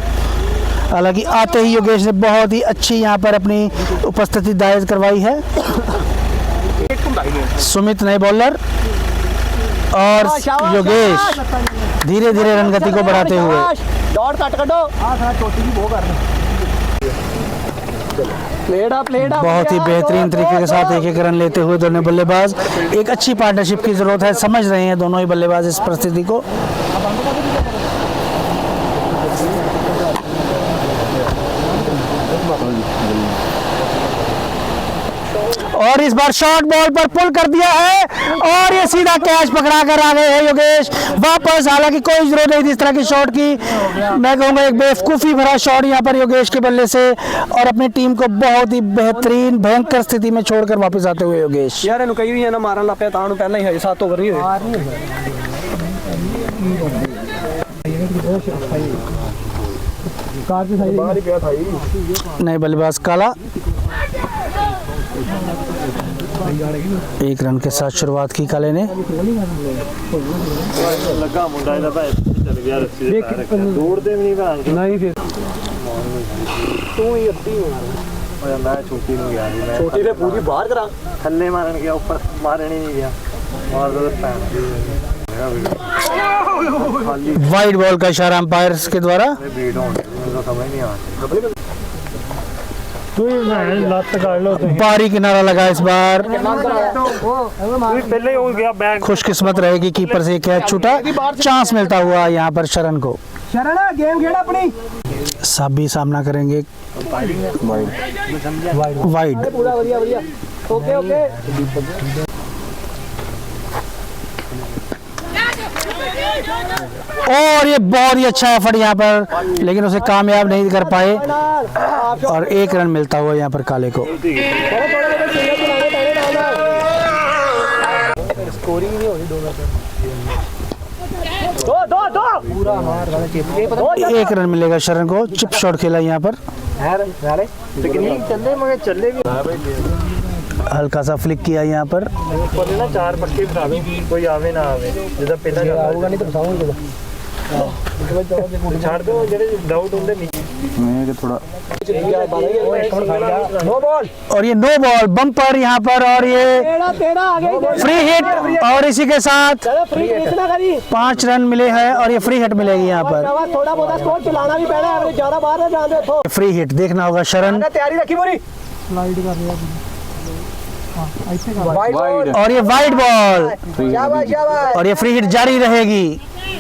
हालांकि आते ही योगेश ने बहुत ही अच्छी यहाँ पर अपनी उपस्थिति दायर करवाई है। सुमित नए बॉलर, और योगेश धीरे धीरे रन गति को बढ़ाते हुए। बहुत ही बेहतरीन तरीके के साथ 1-1 रन लेते हुए दोनों बल्लेबाज। एक अच्छी पार्टनरशिप की जरूरत है, समझ रहे हैं दोनों ही बल्लेबाज इस परिस्थिति को। और इस बार शॉर्ट बॉल पर पुल कर दिया है, और ये सीधा कैच पकड़ा कर आ गए हैं योगेश वापस। हालांकि कोई जरूरत नहीं थी इस तरह की शॉट की, मैं कहूँगा एक बेवकूफ़ी भरा शॉट यहाँ पर योगेश के बल्ले से, और अपनी टीम को बहुत ही बेहतरीन भयंकर स्थिति में छोड़कर वापस आते हुए योगेश। यार इन्हों कई भी ना मारन लग पे तां नूं पहला ही 7 ओवर ही होए। नए बल्लेबाज काला, 1 रन के साथ शुरुआत की काले ने। ਲੱਗਾ ਮੁੰਡਾ ਇਹਦਾ ਭਾਈ ਚੱਲ ਗਿਆ ਰੱਸੀ ਦੇ ਪੈਰ ਰੱਖਿਆ ਦੌੜਦੇ ਵੀ ਨਹੀਂ ਭਾਂ ਨਹੀਂ ਫਿਰ ਤੂੰ ਹੀ ਅੱਧੀ ਹੋਇਆ ਮੈਂ ਛੋਟੀ ਨੂੰ ਗਿਆ ਨਹੀਂ ਮੈਂ ਛੋਟੀ ਤੇ ਪੂਰੀ ਬਾਹਰ ਕਰਾ ਥੱਲੇ ਮਾਰਨ ਗਿਆ ਉੱਪਰ ਮਾਰਨ ਹੀ ਨਹੀਂ ਗਿਆ ਮਾਰ ਦੋ ਪੈਣ वाइड बॉल का इशारा अंपायर्स के द्वारा। बीट होने मुझे समझ नहीं आ तू ਲੱਤ ਕਰ ਲੋ बारी किनारा लगा इस बार। पहले हो गया बैग खुशकिस्मत रहेगी कीपर से कैच छूटा, चांस मिलता हुआ यहाँ पर शरण को। शरण गेम खेल अपनी साबी सामना करेंगे वाइड। पूरा बढ़िया बढ़िया ओके ओके और ये बहुत ही अच्छा एफर्ट यहाँ पर, लेकिन उसे कामयाब नहीं कर पाए और 1 रन मिलता हुआ यहाँ पर काले को। स्कोरिंग नहीं हो रही 1 रन मिलेगा शरण को। चिप शॉट खेला यहाँ पर, तकनीक चले मगर चले भी हल्का सा फ्लिक किया यहाँ पर। ऊपर ना 4 पक्के बता दो कोई आवे ना आवे जिदा पहला आऊगा नहीं तो बताऊंगा छाड़ दो जेडे डाउट होंगे मैं थोड़ा नो बॉल और ये नो बॉल बम्पर यहाँ पर, और ये फ्री हिट, और इसी के साथ 5 रन मिले हैं और ये फ्री हिट मिलेगी यहाँ पर। थोड़ा बहुत स्कोर चलाना भी पड़ा है ज्यादा बाहर ना जान दो फ्री हिट देखना होगा शरण, तैयारी रखी पूरी और ये वाइड बॉल शाबाश शाबाश और ये फ्री हिट जारी रहेगी।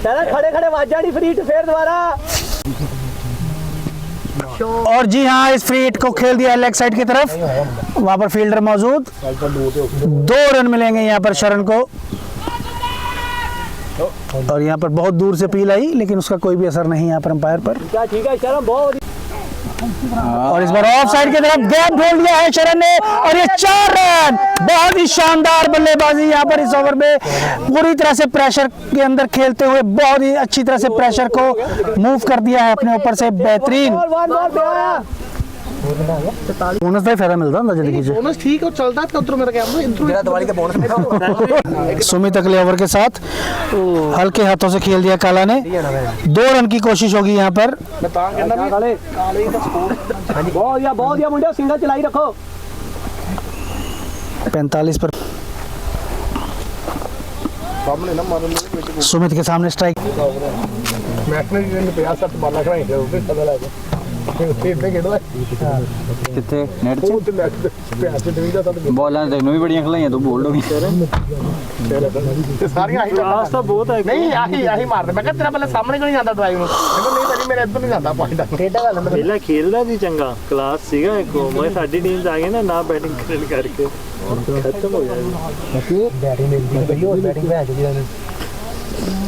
खड़े खड़े वाजानी फ्री हिट फेर दोबारा और जी हाँ, इस फ्री हिट को खेल दिया लेग साइड की तरफ, वहां पर फील्डर मौजूद। 2 रन मिलेंगे यहाँ पर शरण को, और यहाँ पर बहुत दूर से पील आई लेकिन उसका कोई भी असर नहीं यहाँ पर अंपायर पर। ठीक है शरण बहुत और इस बार ऑफ साइड की तरफ गैप ढूंढ लिया है शरण ने, और ये 4 रन। बहुत ही शानदार बल्लेबाजी यहाँ पर इस ओवर में, पूरी तरह से प्रेशर के अंदर खेलते हुए बहुत ही अच्छी तरह से प्रेशर को मूव कर दिया है अपने ऊपर से। बेहतरीन बोनस का ही फायदा मिलता है जल्दी कीजिए। बोनस ठीक है चलता है तो मेरा क्या मेरा दिवाली का बोनस सुमित अगले ओवर के साथ हल्के हाथों से खेल दिया काला ने। 2 रन की कोशिश होगी यहाँ पर। बहुत या मुंडे सिंगल चलाई रखो 45 पर सामने ना मारो सुमित के सामने स्ट्राइक। मैच में 50-60 बाल लग रहे हैं पता लगा ਕਿੱਥੇ ਨੈਟ 'ਚ ਬਾਲਾਂ ਤੈਨੂੰ ਵੀ ਬੜੀਆਂ ਖਲਾਈਆਂ ਤੂੰ ਬੋਲਡ ਹੋ ਗਈ ਸਾਰੀਆਂ ਆਹੀ क्लास तो बहुत है ਨਹੀਂ ਆਹੀ ਮਾਰਦੇ ਮੈਂ ਕਿਹਾ ਤੇਰਾ ਪਹਿਲੇ ਸਾਹਮਣੇ ਕਿਉਂ ਨਹੀਂ ਜਾਂਦਾ ਡਰਾਈਵ ਨੂੰ ਮੈਨੂੰ ਨਹੀਂ ਭਾਜੀ ਮੇਰੇ ਇੱਧਰ ਨਹੀਂ ਜਾਂਦਾ ਪੁਆਇੰਟ ਪਹਿਲਾਂ ਖੇਲਦਾ ਸੀ ਚੰਗਾ ਕਲਾਸ ਸੀਗਾ ਇੱਕ ਮੈਂ ਸਾਡੀ ਟੀਮ 'ਚ ਆ ਗਏ ਨਾ ਬੈਟਿੰਗ ਕਰਨ ਕਰਕੇ ਖਤਮ ਹੋ ਗਿਆ बैटिंग मिलती है और बैटिंग में आ चुकी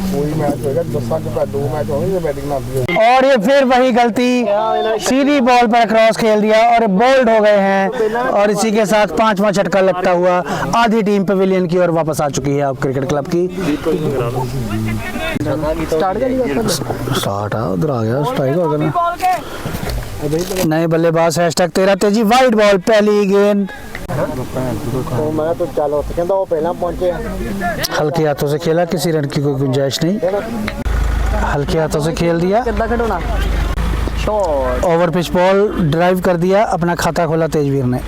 कोई मैच होगा 10 के 2 मैच होंगे बैटिंग ना आती है। और ये फिर वही गलती, सीधी बॉल पर क्रॉस खेल दिया और बोल्ड हो गए हैं, और इसी के साथ 5वां झटका लगता हुआ आधी टीम पवेलियन की ओर वापस आ चुकी है अब क्रिकेट क्लब की। स्टार्ट उधर आ गया स्ट्राइक हो गया ना। नए बल्लेबाज #13 तेजी वाइड बॉल पहली गेंद तो मैं तो चलो कहता वो पहला पहुंचे हल्के हाथों से खेला, किसी रन की कोई गुंजाइश नहीं। हल्के हाथों से खेल दिया, ओवर पिच बॉल ड्राइव कर दिया, अपना खाता खोला तेजवीर ने।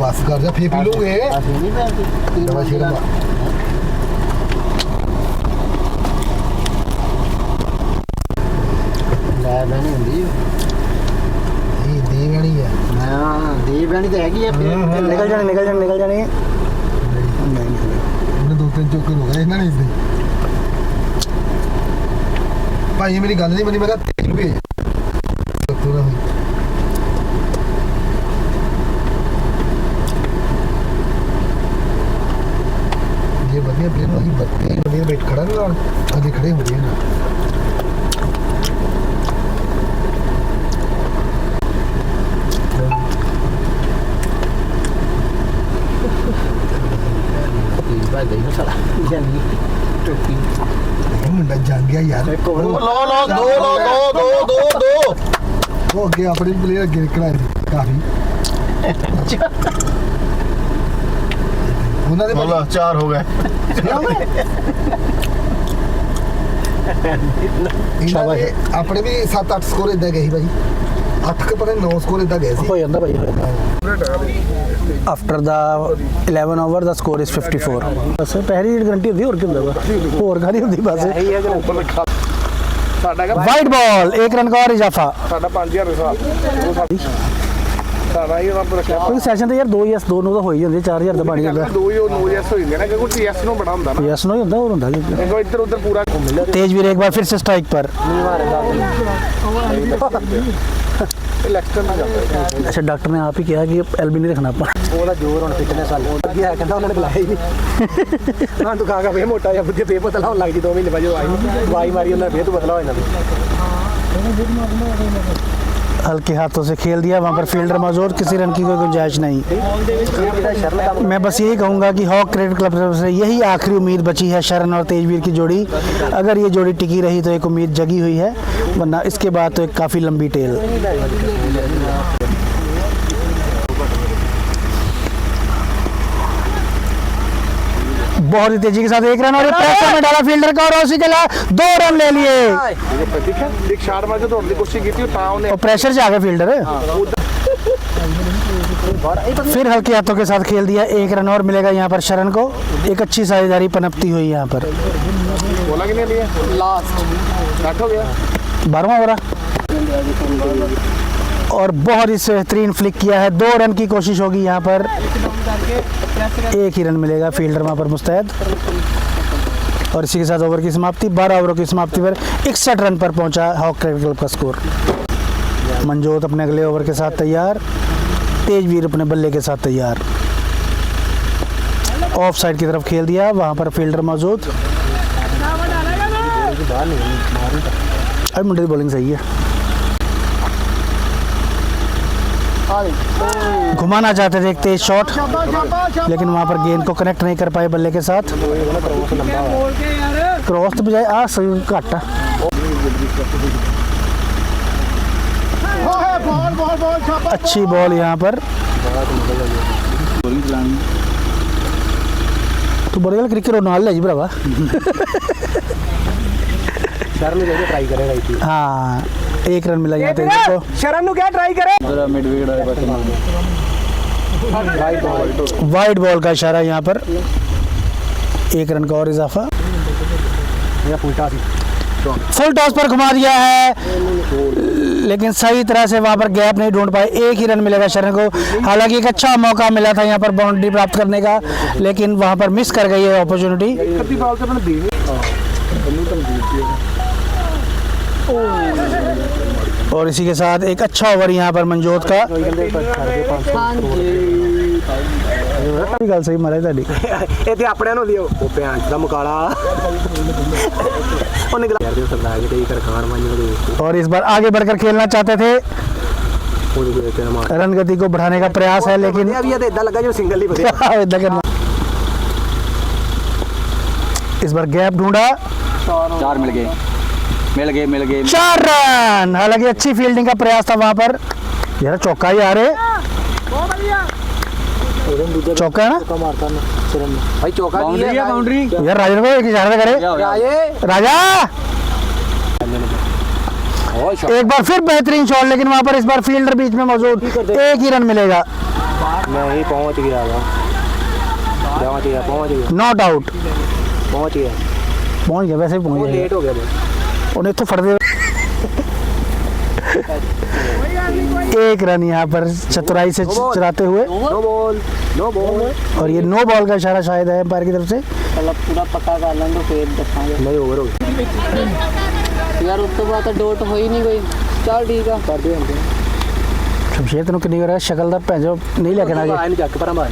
बस कर जा फिर पी लोगे निकल जाने दो तीन चौके हो गए ना नहीं भाई मेरी गल नहीं बनी मैं ये बढ़िया प्लेयर वही बढ़िया बैठ खड़ा ना आगे खड़े हो रहे ना ਉਹ ਅੱਗੇ ਆਪਣੇ ਪਲੇਅਰ ਅੱਗੇ ਨਿਕਲ ਆਏ ਸੀ ਕਾਫੀ ਉਹਨਾਂ ਦੇ बोला 4 हो गए ਇਹਨਾਂ ਦੇ ਆਪਣੇ ਵੀ 7-8 ਸਕੋਰ ਇਦਾਂ ਗਏ ਸੀ ਭਾਈ 8 ਕੇ ਪਤਾ 9 ਸਕੋਰ ਇਦਾਂ ਗਏ ਸੀ हो ਜਾਂਦਾ ਭਾਈ after the 11 over the score is 54 बस पहली गारंटी होती और क्या होगा और गाड़ी होती बस ਸਾਡਾ ਹੈਗਾ वाइट बॉल 1 रन का और इजाफा ਸਾਡਾ 5000 ਦਾ ਸਾਡਾ ਹੀ ਰੱਬ ਰੱਖਿਆ कोई ਸੈਸ਼ਨ ਤੇ ਯਾਰ 2 ਯੈਸ 2 ਨੂੰ ਤਾਂ ਹੋ ਹੀ ਜਾਂਦੇ 4000 ਤਾਂ ਬਣ ਜਾਂਦਾ ਦੋ ਹੀ ਉਹ 9 ਯੈਸ ਹੋ ਜਾਂਦੇ ਨੇ ਕਿਉਂਕਿ ਯੈਸ ਨੂੰ ਬੜਾ ਹੁੰਦਾ ਨਾ यस नो ही ਹੁੰਦਾ और ਹੁੰਦਾ ਜੀ ਦੇਖੋ ਇੱਧਰ ਉੱਧਰ ਪੂਰਾ तेजवीर एक बार फिर से स्ट्राइक पर ਇਲੈਕਸ਼ਨ ਨਾ ਜਾਂਦਾ अच्छा डॉक्टर ने आप ही कहा कि एलबी नहीं रखना अपन ਉਹਦਾ ਜ਼ੋਰ ਹੁਣ ਫਿਟਨੈਸ ਵਾਲੇ ਅੱਗੇ ਆ ਕਹਿੰਦਾ ਉਹਨਾਂ ਨੇ ਬੁਲਾਇਆ ਹੀ ਨਹੀਂ ਹਾਂ ਤੂੰ ਖਾ ਵੇ ਮੋਟਾ ਜਿਹਾ ਬੁੱਧੇ ਪੇ ਪਤਲਾ ਹੋਣ ਲੱਗ ਜੀ 2 ਮਹੀਨੇ ਬਾਅਦ ਜੋ ਆਈ ਦਵਾਈ ਮਾਰੀ ਉਹਨਾਂ ਨੇ ਫੇਰ ਤੂੰ ਬਦਲਾ ਹੋ ਜਾਂਦਾ हल्के हाथों से खेल दिया वहाँ पर फील्डर मौजूद किसी रन की कोई गुंजाइश नहीं मैं बस यही कहूँगा कि हॉक क्रिकेट क्लब से यही आखिरी उम्मीद बची है शरण और तेजवीर की जोड़ी अगर ये जोड़ी टिकी रही तो एक उम्मीद जगी हुई है वरना इसके बाद तो एक काफ़ी लंबी टेल बहुत ही तेजी के साथ 1 रन और प्रेशर में डाला फील्डर का और उसी के लिए 2 रन ले लिए ਦੇਖਿਆ ਇੱਕ ਸ਼ਾਟ ਮਾਰ ਕੇ ਦੌੜਨ ਦੀ ਕੋਸ਼ਿਸ਼ ਕੀਤੀ ਤਾਂ ਉਹਨੇ और प्रेशर से आ गए फील्डर फिर हल्के हाथों के साथ खेल दिया 1 रन और मिलेगा यहाँ पर शरण को एक अच्छी साझेदारी पनपती हुई यहाँ पर बोला कि नहीं लिया लास्ट कट हो गया 12वां ओवर और बहुत ही बेहतरीन फ्लिक किया है 2 रन की कोशिश होगी यहाँ पर 1 ही रन मिलेगा फील्डर वहाँ पर मुस्तैद और इसी के साथ ओवर की समाप्ति 12 ओवरों की समाप्ति पर 61 रन पर पहुंचा हॉक क्रिकेट क्लब का स्कोर मनजोत अपने अगले ओवर के साथ तैयार तेजवीर अपने बल्ले के साथ तैयार ऑफ साइड की तरफ खेल दिया वहाँ पर फील्डर मौजूद अब मुंडे की बॉलिंग सही है घुमाना चाहते थे एक तेज शॉट लेकिन वहां पर गेंद को कनेक्ट नहीं कर पाए बल्ले के साथ क्रॉस तो बजाय आ सही घट अच्छी बॉल यहाँ पर तू बड़े गल क्रिकेट नाल है जी भरावा ਸ਼ਰਨ ਨੂੰ ट्राई करेगा इसी हाँ 1 रन मिला यहाँ तेज को ਸ਼ਰਨ ਨੂੰ ਕਿਆ ट्राई करे मिड विकेट वाले पास वाइड बॉल का इशारा यहाँ पर 1 रन का और इजाफा फुल टॉस पर घुमा दिया है लेकिन सही तरह से वहां पर गैप नहीं ढूंढ पाए 1 ही रन मिलेगा शरण को हालांकि एक अच्छा मौका मिला था यहाँ पर बाउंड्री प्राप्त करने का लेकिन वहां पर मिस कर गई है अपॉर्चुनिटी और इसी के साथ एक अच्छा ओवर यहाँ पर मनजोत का गल सही मारा ਤੁਹਾਡੀ ਇਹ ਤੇ ਆਪਣਿਆਂ ਨੂੰ ਲਿਓ ਉਹ ਭੈਣ ਦਾ ਮੁਕਾਲਾ ਉਹਨੇ ਗਲਾ ਕਰਦੇ ਸਰਦਾਰ ਜੀ ਤੇ ਕਰਖਾਨ ਮਾਨੀ ਦੇ और इस बार आगे बढ़कर खेलना चाहते थे रन गति को बढ़ाने का प्रयास है लेकिन अब ये तो इतना लगा जो सिंगल ही बचे इतना करना इस बार गैप ढूंढा 4 मिल गए 4 रन हालांकि अच्छी फील्डिंग का प्रयास था वहां पर यार चौका ही आ रहे चौका है ना मारता ना शरण भाई चौका बाउंड्री है बाउंड्री यार राजा को एक इशारा करे राजा एक बार फिर बेहतरीन शॉट लेकिन वहां पर इस बार फील्डर बीच में मौजूद 1 ही रन मिलेगा नहीं पहुंच गया नॉट आउट पहुंच गया वैसे ही पहुंच गया लेट हो गया उन्हें तो फट दे 1 रन यहाँ पर चतुराई से चलाते हुए नो बॉल और ये नो बॉल का इशारा शायद है एम्पायर की तरफ से पूरा पक्का कर लें तो फिर दिखाएंगे नहीं ओवर हो गया यार उस तो बाद डोट हो ही नहीं कोई चल ठीक है कर दे हमको शमशेर तेन किन्नी बार शक्ल दा भैंजो नहीं लेके ना आए नहीं जग पर मार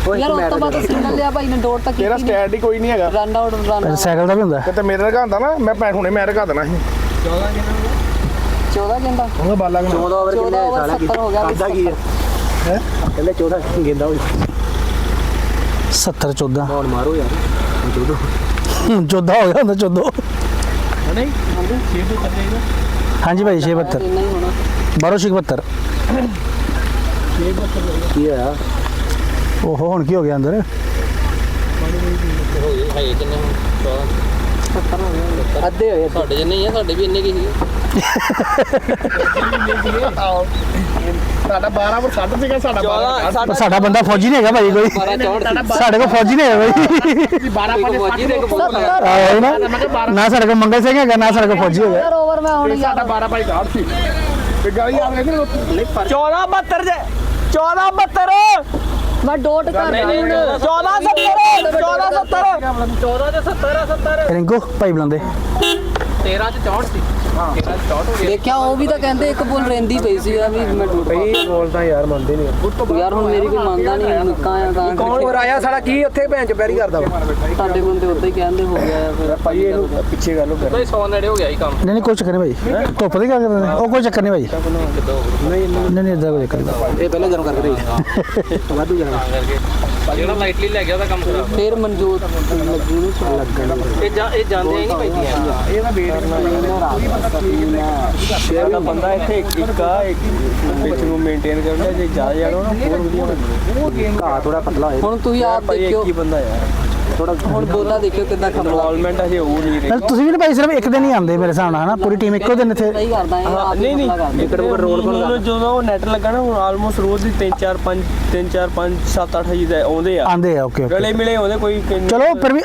यार उस तो बाद सिंगल लिया भाई ने डोट तक ਤੇਰਾ ਸਟੈਂਡ ਹੀ ਕੋਈ ਨਹੀਂ ਹੈਗਾ रन आउट रन साइकिल का भी ਹੁੰਦਾ ਤੇ ਮੇਰੇ ਰਗਾ ਹੁੰਦਾ ਨਾ ਮੈਂ ਭੈਣ ਹੁਣੇ ਮੈਂ ਰਗਾ ਦੇਣਾ ਸੀ 14 गेंदा ਉਹਦਾ ਬਾਲਾ 14 ओवर 14 ओवर 70 हो गया करदा की है पहले 14 गेंदा हुई 70 14 बॉल मारो यार 14 14 हो गया ਹੁੰਦਾ 14 हाँ जी भाई 76 नहीं होना 1271 ਕੀ ਆ ओहो हुण की हो गया अंदर ਅੱਧੇ ਹੋਏ ਸਾਡੇ ਜਿੰਨੇ ਹੀ ਆ, ਸਾਡੇ ਵੀ ਇੰਨੇ ਕੀ ਸੀ। ਸਾਡਾ 12 ਪਰ 60 ਸੀਗਾ ਸਾਡਾ 12 साडा बंदा फौजी नहीं है भाई कोई 12 साडे को फौजी नहीं है भाई 12 पर फौजी ने एक आहो ना साडे को मंगल सिंह है ना साडे को फौजी है ਓਵਰ ਮੈਂ ਹੁਣ ਸਾਡਾ 12 ਬਾਈ 60 ਸੀ ਤੇ ਗਾਲੀ ਆ ਵੇਖ 1472 1472 ਮੈਂ ਡੋਟ ਕਰ ਨਹੀਂ, ਨਹੀਂ, 1470 रिंकू भाई बुलांदे 13 ਚ 64 ਸੀ। 13 ਚ 64 ਹੋ ਗਿਆ। ਦੇਖਿਆ ਉਹ ਵੀ ਤਾਂ ਕਹਿੰਦੇ ਇੱਕ ਬੋਲ ਰਹਿੰਦੀ ਪਈ ਸੀ ਆ ਵੀ ਮੈਂ ਡੋਟ ਬਈ ਬੋਲਦਾ ਯਾਰ ਮੰਨਦੇ ਨਹੀਂ ਯਾਰ ਹੁਣ ਮੇਰੀ ਕੋਈ ਮੰਨਦਾ ਨਹੀਂ ਨਿੱਕਾ ਆ ਕਾਂ ਕੌਣ ਹੋ ਆਇਆ ਸਾਡਾ ਕੀ ਉੱਥੇ ਭੈਣ ਚ ਬੈਰੀ ਕਰਦਾ ਵਾ ਸਾਡੇ ਬੰਦੇ ਉਦਾਂ ਹੀ ਕਹਿੰਦੇ ਹੋ ਗਿਆ ਆ ਫਿਰ ਭਾਈ ਇਹਨੂੰ ਪਿੱਛੇ ਕਰ ਲੋ ਬਈ 100 ਨੇੜੇ ਹੋ ਗਿਆ ਹੀ ਕੰਮ। नहीं नहीं कोई चक्कर नहीं भाई धुप की क्या कर रहे हैं कोई चक्कर नहीं भाई नहीं नहीं इधर कोई चक्कर नहीं ਇਹ ਪਹਿਲਾਂ ਗਰਮ ਕਰਕੇ ਰਹੀ ਵਾਧੂ ਜਾਣਾ ਜਿਹੜਾ ਲਾਈਟਲੀ ਲੈ ਗਿਆ ਉਹਦਾ ਕੰਮ ਖਰਾਬ। ਫਿਰ ਮਨਜੋਤ ਲੱਗੀ ਨੂੰ ਇਹ ਜਾਂਦੇ ਹੀ ਨਹੀਂ ਪੈਂਦੀਆਂ। ਇਹ ਤਾਂ ਸ਼ਹਿਰ ਦਾ ਬੰਦਾ ਇੱਥੇ ਇੱਕ ਵਿੱਚ ਨੂੰ ਮੇਨਟੇਨ ਕਰਦਾ ਜੇ ਜ਼ਿਆਦਾ ਜਾਣਾ ਨਾ ਹੋਰ ਵਧੀਆ ਹੁੰਦਾ ਘਾਹ ਥੋੜਾ ਪਤਲਾ ਹੋਏ ਹੁਣ ਤੁਸੀਂ ਆਪ ਭਾਈ ਦੇਖਿਓ ਇੱਕ ਹੀ ਬੰਦਾ ਯਾਰ ਥੋੜਾ ਹੁਣ ਬੋਲਾ ਦੇਖਿਓ ਕਿੱਦਾਂ ਖਬਰ ਇਨਵੋਲਵਮੈਂਟ ਅਜੇ ਉਹ ਨਹੀਂ ਰਹੀ ਤੁਸੀਂ ਵੀ ਭਾਈ ਸਿਰਫ ਇੱਕ ਦਿਨ ਹੀ ਆਉਂਦੇ ਮੇਰੇ ਹਿਸਾਬ ਨਾਲ ਹਨਾ ਪੂਰੀ ਟੀਮ ਇੱਕੋ ਦਿਨ ਇੱਥੇ ਸਹੀ ਕਰਦਾ ਇਹ ਆਪ ਨਹੀਂ ਨਹੀਂ ਕਰਦਾ ਰੋਡ ਕੋਲ ਜਦੋਂ ਉਹ ਨੈਟ ਲੱਗਾ ਨਾ ਹੁਣ ਆਲਮੋਸਟ ਰੋਜ਼ ਦੀ 3 4 5 7 8 ਜੀ ਆਉਂਦੇ ਆ ਆਉਂਦੇ ਆ ਓਕੇ ਗਲੇ ਮਿਲੇ ਆਉਂਦੇ ਕੋਈ ਚਲੋ ਫਿਰ ਵੀ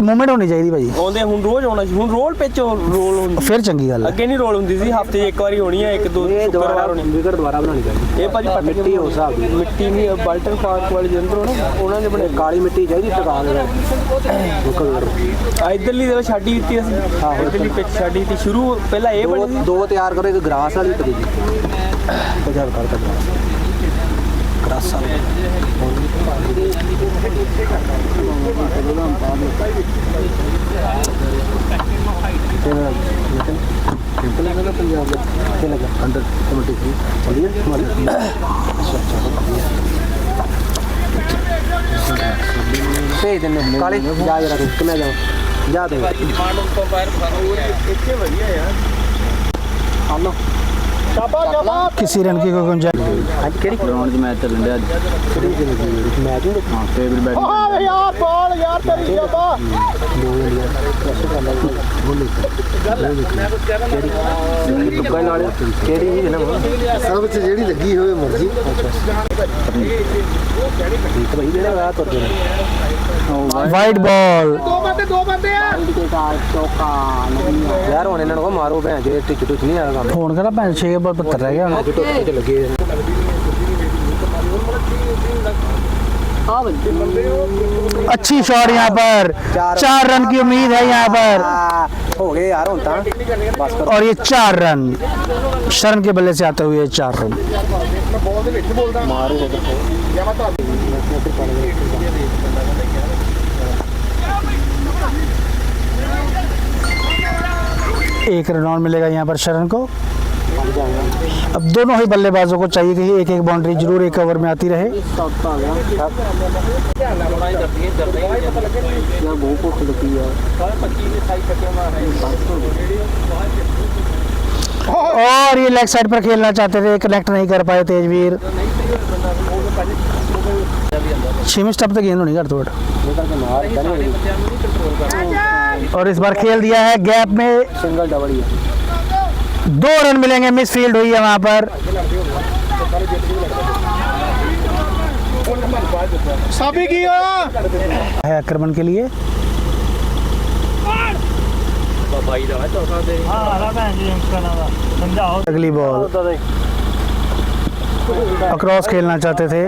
ਮੂਵਮੈਂਟ ਹੋਣੀ ਚਾਹੀਦੀ ਭਾਈ ਆਉਂਦੇ ਹੁਣ ਰੋਜ਼ ਆਉਣਾ ਸੀ ਹੁਣ ਰੋਲ ਪਿੱਛ ਰੋਲ ਹੁੰਦੀ ਫਿਰ ਚੰਗੀ ਗੱਲ ਹੈ ਅੱਗੇ ਨਹੀਂ ਰੋਲ ਹੁੰਦੀ ਸੀ ਹਫਤੇ 'ਚ ਇੱਕ ਵਾਰੀ ਹੋਣੀ ਆ ਇੱਕ ਦੋ ਸ਼ੁੱਕਰਵਾਰ ਹੋਣੀ ਵਿਕਟ ਦੁਬਾਰਾ ਬਣਾਉਣੀ ਚਾਹੀਦੀ ਇਹ ਭਾਜੀ ਪੱਟ ਮਿੱਟੀ ਹੋ ਹਿਸਾਬ ਦੀ ਮਿੱਟੀ ਨਹੀਂ ਬਾਲਟਨ ਪਾਰਕ ਵਾਲੇ ਜੰਦਰ ਨਾ ਉਹਨਾਂ ਨੇ ਬਣੇ ਕਾਲੀ ਮਿੱਟੀ ਚਾਹੀਦੀ ਟਿਕਾ ਦੇ ਇਧਰਲੀ ਦੇ ਛਾਡੀ ਦਿੱਤੀ ਅਸੀਂ ਇਧਰਲੀ ਪਿੱਛ ਛਾਡੀ ਦਿੱਤੀ ਸ਼ੁਰੂ ਪਹਿਲਾਂ ਇਹ ਬਣੀ ਸੀ ਦੋ ਤਿਆਰ ਕਰੋ ਇੱਕ ਗ੍ਰਾਸ ਵਾਲੀ ਤੇ ਦੂਜੀ ਪੰਜਾਬ ਕਰਤਾ ਗ੍ਰਾਸ ਵਾਲੀ ਸਿੰਪਲ ਹੈ ਨਾ ਪੰਜਾਬ ਦਾ ਕਿੱਥੇ ਲੱਗਾ ਅੰਡਰ ਕਮੇਟੀ ਸੀ ਵਧੀਆ ਹਮਾਰੀ ਭੇਜ ਦਿੰਦੇ ਕਾਲੇ ਜਾ ਜਰਾ ਕਿੰਨਾ ਜਾ ਜਾ ਦੇ ਡਿਮਾਂਡ ਉਸ ਤੋਂ ਬਾਹਰ ਸਾਨੂੰ ਇੱਥੇ ਵਧੀਆ ਯਾਰ ਹਲੋ किसी रन की कोई गुंजाइश ਅੱਜ ਕਿਹੜੀ ਗਰਾਊਂਡ 'ਚ ਮੈਚ ਚੱਲਣ ਡਿਆ ਅੱਜ। ਮੈਚ ਨਹੀਂ ਹਾਂ ਫੇਵਰਿਟ ਬੈਟਿੰਗ ਓਏ ਯਾਰ ਬਾਲ ਯਾਰ ਤੇਰੀ ਜਾਬਾ ਦੁੱਗਾ ਨਾਲ ਕਿਹੜੀ ਜੀ ਨਾ ਸਭ ਚ ਜਿਹੜੀ ਲੱਗੀ ਹੋਵੇ ਮਰਜ਼ੀ ਠੀਕ ਭਾਈ ਜਿਹੜਾ ਰਾਤ ਤੁਰ ਗਏ वाइड बॉल ਦੋ ਬੰਦੇ ਆ ਯਾਰ ਹੁਣ ਇਹਨਾਂ ਨੂੰ ਕਹੋ ਮਾਰੋ ਭੈਣ ਜੇ ਟਿਚ ਟੁਚ ਨਹੀਂ ਆਇਆ ਕੰਮ फोन करा भैन 6 बॉल 75 रह गया ਅੱਜ ਟੁੱਟ ਤੇ ਲੱਗੇ ਆ ਬੰਦੇ अच्छी शॉट यहाँ पर 4 रन की उम्मीद है यहाँ पर ਹੋ ਗਏ ਯਾਰ ਹੁਣ ਤਾਂ ਬਸ ਕਰੋ और ये 4 रन शरण के बल्ले से आते हुए 4 रन एक रन और मिलेगा यहाँ पर शरण को। अब दोनों ही बल्लेबाजों को चाहिए कि एक एक बाउंड्री जरूर एक ओवर में आती रहे। और ये लेग साइड पर खेलना चाहते थे, कनेक्ट नहीं कर पाए तेजवीर। 6वें स्टंप तक गेंद होनी कर थोड़ा, और इस बार खेल दिया है गैप में। सिंगल डबल ही 2 रन मिलेंगे, मिस फील्ड हुई है वहां पर। साबी किया है आक्रमण के लिए अगली बॉल अक्रॉस खेलना चाहते थे।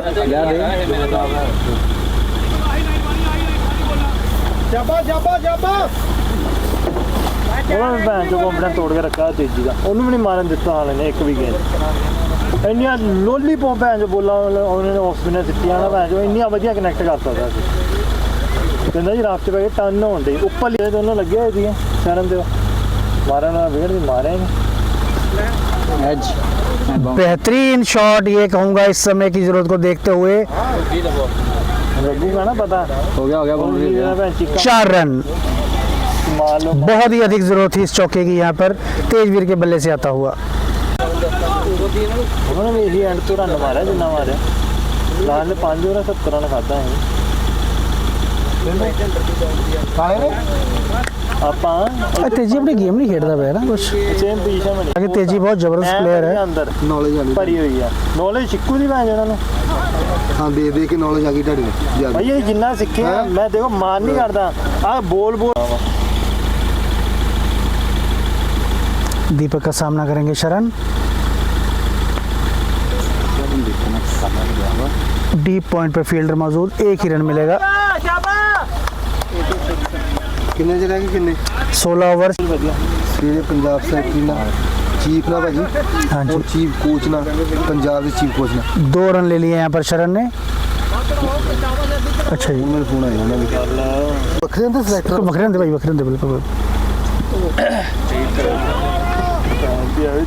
जाबा जाबा जाबा ਉਹਨਾਂ ਨੇ ਭੈਣ ਚੋਂ ਕੰਪਨਾ ਤੋੜ ਕੇ ਰੱਖਿਆ ਤੇਜੀ ਦਾ, ਉਹਨੂੰ ਵੀ ਨਹੀਂ ਮਾਰਨ ਦਿੱਤਾ ਹਾਲੇ ਨੇ ਇੱਕ ਵੀ ਗੇਂਦ। ਇੰਨੀਆਂ ਲੋਲੀ ਪੋਂ ਭੈਣ ਚੋਂ ਬੋਲਾਂ ਉਹਨੇ ਆਫ ਸਪਿਨਰ ਦਿੱਤੀਆਂ ਨਾ ਭੈਣ ਚੋਂ, ਇੰਨੀਆਂ ਵਧੀਆ ਕਨੈਕਟ ਕਰ ਸਕਦਾ ਸੀ। ਕਹਿੰਦਾ ਜੀ ਰਾਫਟ 'ਚ ਪੈ ਕੇ ਟਰਨ ਹੋਣ ਦੇ ਉੱਪਰ ਲਿਆ ਦੋਨੋਂ ਲੱਗੇ ਹੋਏ ਸੀਗੇ ਸ਼ਰਨ ਦੇ ਮਾਰਨ ਨਾਲ ਵਿਗੜ ਵੀ ਮਾਰੇ ਨੇ। बेहतरीन शॉट ये कहूंगा इस समय की जरूरत को देखते हुए। ਲੱਗੂਗਾ ਨਾ ਪਤਾ हो गया ਭੈਣ ਚੀਕਾਂ 4 रन, ਮਾਰ ਲਓ। बहुत ही अधिक जरूरत थी इस चौके की यहाँ पर तेजवीर के बल्ले से आता हुआ। ਉਹਨਾਂ ਨੇ ਇਹੀ ਐਂਡ ਤੋਂ ਰਨ ਮਾਰਿਆ ਜਿੰਨਾ ਮਾਰਿਆ ਲਾਲ ਨੇ 5 ਓਵਰ 70 ਰਨ ਖਾਦਾ ਹੈ ਕਾਲੇ ਨੇ ਆਪਾਂ तेजी अपनी गेम नहीं खेलता पे ना कुछ ਸੇਮ ਪੋਜੀਸ਼ਨ ਬਣੀ बाकी तेजी बहुत जबरदस्त प्लेयर है ਅੰਦਰ ਨੌਲੇਜ ਆ ਗਈ ਭਰੀ ਹੋਈ ਆ ਨੌਲੇਜ ਚਿੱਕੂ ਦੀ ਭੈਣ ਇਹਨਾਂ ਨੂੰ ਹਾਂ ਦੇ ਦੇ ਕੇ ਨੌਲੇਜ ਆ ਗਈ ਤੁਹਾਡੀ ਨੂੰ ਜ਼ਿਆਦਾ ਭਾਈ ਇਹ ਜਿੰਨਾ ਸਿੱਖਿਆ ਮੈਂ ਦੇਖੋ ਮਾਨ ਨਹੀਂ ਕਰਦਾ ਆ ਬੋਲ दीपक का सामना करेंगे शरण डीप पॉइंट पे फील्डर मौजूद, एक ही रन मिलेगा। ਕਿੰਨੇ ਚ ਰਹਿ ਗਏ ਕਿੰਨੇ 16 ओवर। ਸਵੇਰੇ ਪੰਜਾਬ ਸੈਕਟਰੀ ਨਾਲ चीफ ना भाजी हाँ जी, और चीफ कोच ना पंजाब के चीफ कोच ना 2 रन ले लिए यहाँ पर शरण ने। अच्छा जी, मेरे फोन आया ना बखरे अंदर सेलेक्टर बकरे होंदे भाई, बकरे होंदे बिल्कुल।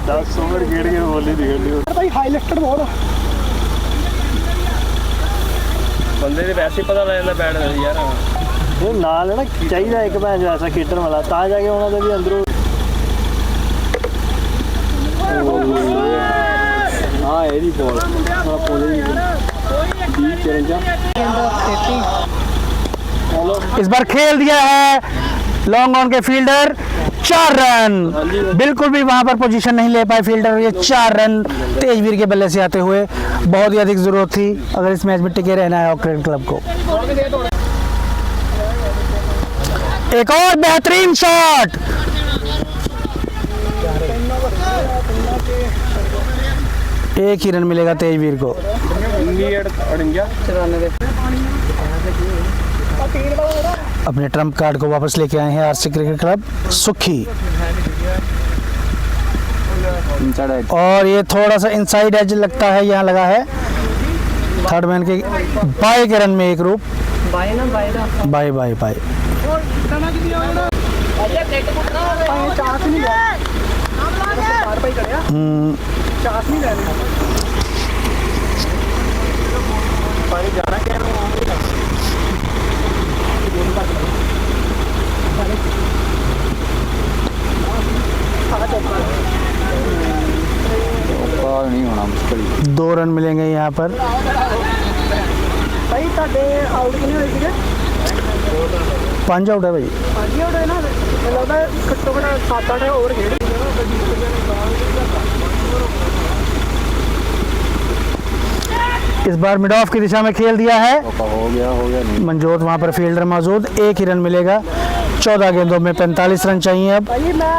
10 ओवर खेड़ के बोली निकली भाई हाईलाइटेड बहुत ਬੰਦੇ ਦੇ ਵੈਸੇ ਪਤਾ ਲੱਗ ਜਾਂਦਾ ਬੈਟ ਯਾਰ ਇਹ ਨਾਲ ਨਾ ਚਾਹੀਦਾ ਇੱਕ ਭੈਣ ਐਸਾ ਖੇਡਣ ਵਾਲਾ ਤਾਂ ਜਾ ਕੇ ਉਹਨਾਂ ਦੇ ਵੀ ਅੰਦਰੋਂ ਹਾਂ ਇਹਦੀ ਬੋਲ ਥੋੜਾ ਪੋਲੇ ਦੀ 20 इस बार खेल दिया है लॉन्ग ऑन के फील्डर, 4 रन। बिल्कुल भी वहां पर पोजीशन नहीं ले पाए फील्डर, ये 4 रन तेजवीर के बल्ले से आते हुए बहुत ही अधिक जरूरत थी अगर इस मैच में टिके रहना है क्रिकेट क्लब को। एक और बेहतरीन शॉट, एक ही रन मिलेगा तेजवीर को। अपने ट्रम्प कार्ड को वापस लेके आए हैं आरसी क्रिकेट क्लब सुखी, और ये थोड़ा सा इनसाइड एज लगता है, यहाँ लगा है थर्ड मैन के बाई के रन में एक रूप। बाई बाई बाई नहीं होना मुश्किल 2 रन मिलेंगे यहाँ पर। भाई ਤੁਹਾਡੇ ਆਊਟ ਕਿੰਨੇ ਹੋਏ ਸੀਗੇ 5 आउट है भाई। 5 ਆਊਟ ਹੈ ਨਾ, ਮੈਨੂੰ ਲੱਗਦਾ ਘੱਟੋ ਘੱਟ 7-8 ਓਵਰ ਖੇਡ इस बार मिड ऑफ की दिशा में खेल दिया है, हो गया नहीं मनजोत वहाँ पर फील्डर मौजूद, एक ही रन मिलेगा। 14 गेंदों में 45 रन चाहिए अब। भाई मैं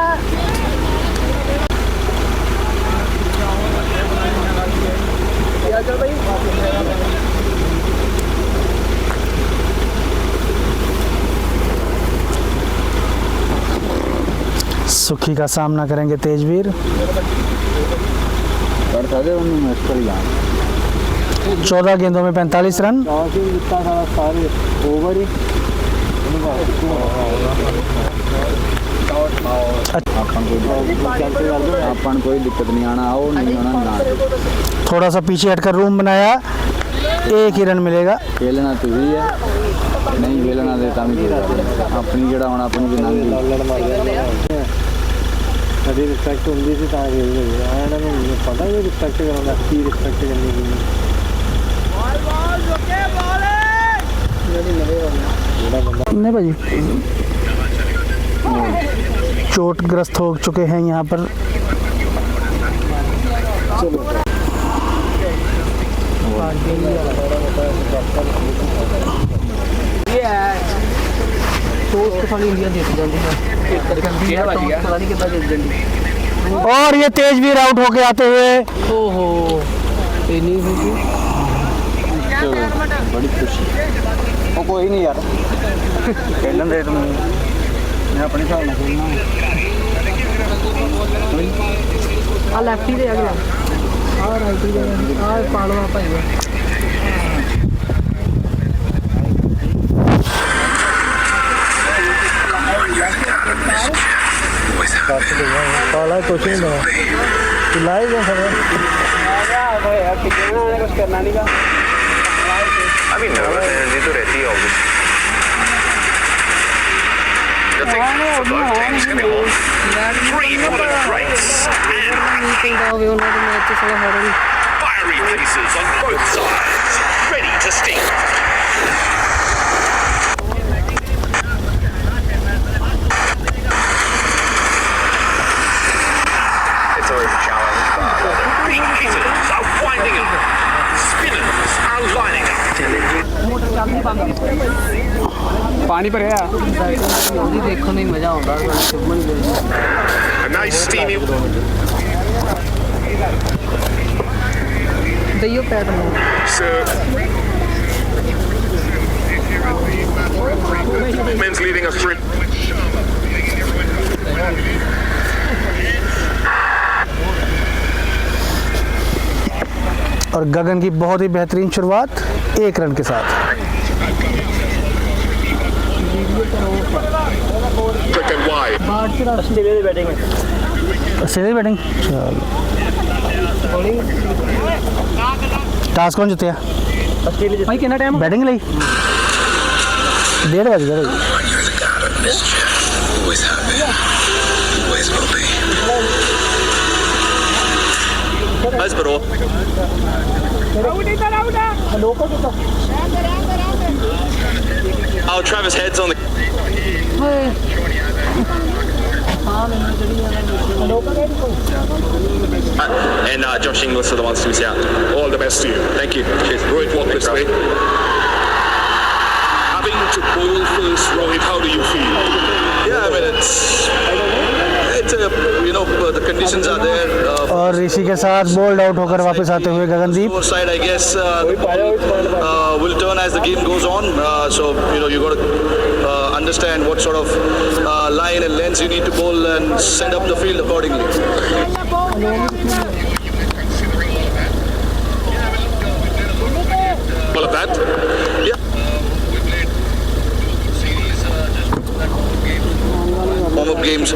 सुखी का सामना करेंगे तेजवीर। 14 गेंदों में 45 रन। सारे ओवर ही अपन कोई दिक्कत नहीं आना, आओ नहीं आना ना। थोड़ा सा पीछे हटकर रूम बनाया, एक ही रन मिलेगा। खेलना तो ही है, नहीं खेलना देता भी अपनी जड़ा होना अपनी भी नाम कभी रिस्पेक्ट होंगी थी ਤਾਂ खेल रही है मैंने पता है रिस्पेक्ट करना की रिस्पेक्ट करनी की नहीं भाई, चोटग्रस्त हो चुके हैं यहाँ पर। और ये तेजवीर आउट होके आते हुए ओहो बड़ी खुशी वो कोई नहीं यार खेलन दे तुम मैं अपने हिसाब से खेलना आ लेफ्टी दे अगला आ राइटी दे आ पालवा भाई काला कुछ नहीं लगा लाइव है सब कुछ करना नहीं का अभी नर्वस एनर्जी तो रहती है obviously. the thing for both teams coming off. 3 following breaks and fiery paces on both sides, ready to steam. It's always a challenge, but big hitters are winding up. Spinners are lining up. ਪਾਣੀ ਭਰਿਆ ਉਹਦੀ ਦੇਖਣ ਨੂੰ ਹੀ ਮਜ਼ਾ ਆਉਂਦਾ A nice steamy. ਦਈਓ pet ਨੂੰ So, men's leading us through. और गगन की बहुत ही बेहतरीन शुरुआत 1 रन के साथ। Quick and wide. Australia the batting सीधे बैटिंग टास कौन जितया ਆਸਟ੍ਰੇਲੀਆ ਭਾਈ ਕਿੰਨਾ ਟਾਈਮ बैटिंग ਲਈ 1:30 बज गए Always have been. Always will be. That's but all. Oh, Travis Head's on the. And Josh Inglis are the ones to miss out. All the best to you. Thank you. Cheers. Rohit, walk this way. Having to bowl first, Rohit, how do you feel? Yeah, I mean, it's the conditions are there. और ऋषि के साथ bold out होकर वापस आते हुए Gagandeep Side, I guess, will turn as the game goes on. So you got to understand what sort of line and lengths you need to bowl and set up the field accordingly. All of that, yeah. Warm-up games.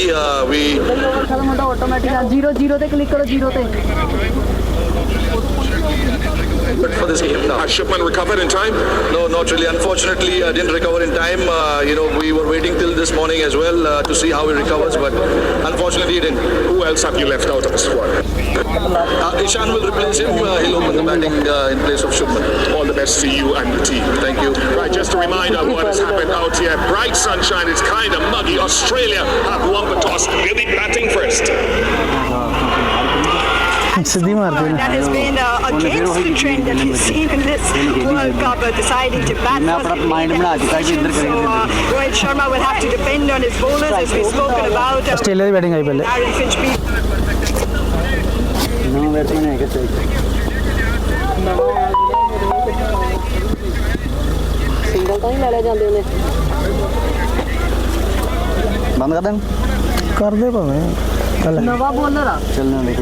We ਖਤਮ ਹੁੰਦਾ automatic 0-0 ਤੇ click ਕਰੋ 0 ਤੇ for this game. No. Has Shipman recovered in time? No, not really. Unfortunately, didn't recover in time. We were waiting till this morning as well to see how he recovers, but unfortunately he didn't. Who else have you left out of the squad? Ishan will replace him. He'll open the batting in place of Shipman. All the best to you and the team. Thank you. Right, just a reminder of what has happened out here. Bright sunshine. It's kind of muggy. Australia have won the toss. They'll be batting first. सीधी मारते हैं That has been against the trend that we've seen in this World Cup, deciding to bat first. So Rohit Sharma will have to depend on his bowlers, as we've spoken about. Australia की batting आई पहले Aaron Finch beat. Single ਤਾਂ ਹੀ ਲੈ ਜਾਂਦੇ ਉਹਨੇ बंद कर दें कर दे भावें कल ਨਵਾਂ ਬੋਲਰ ਆ चलने वाले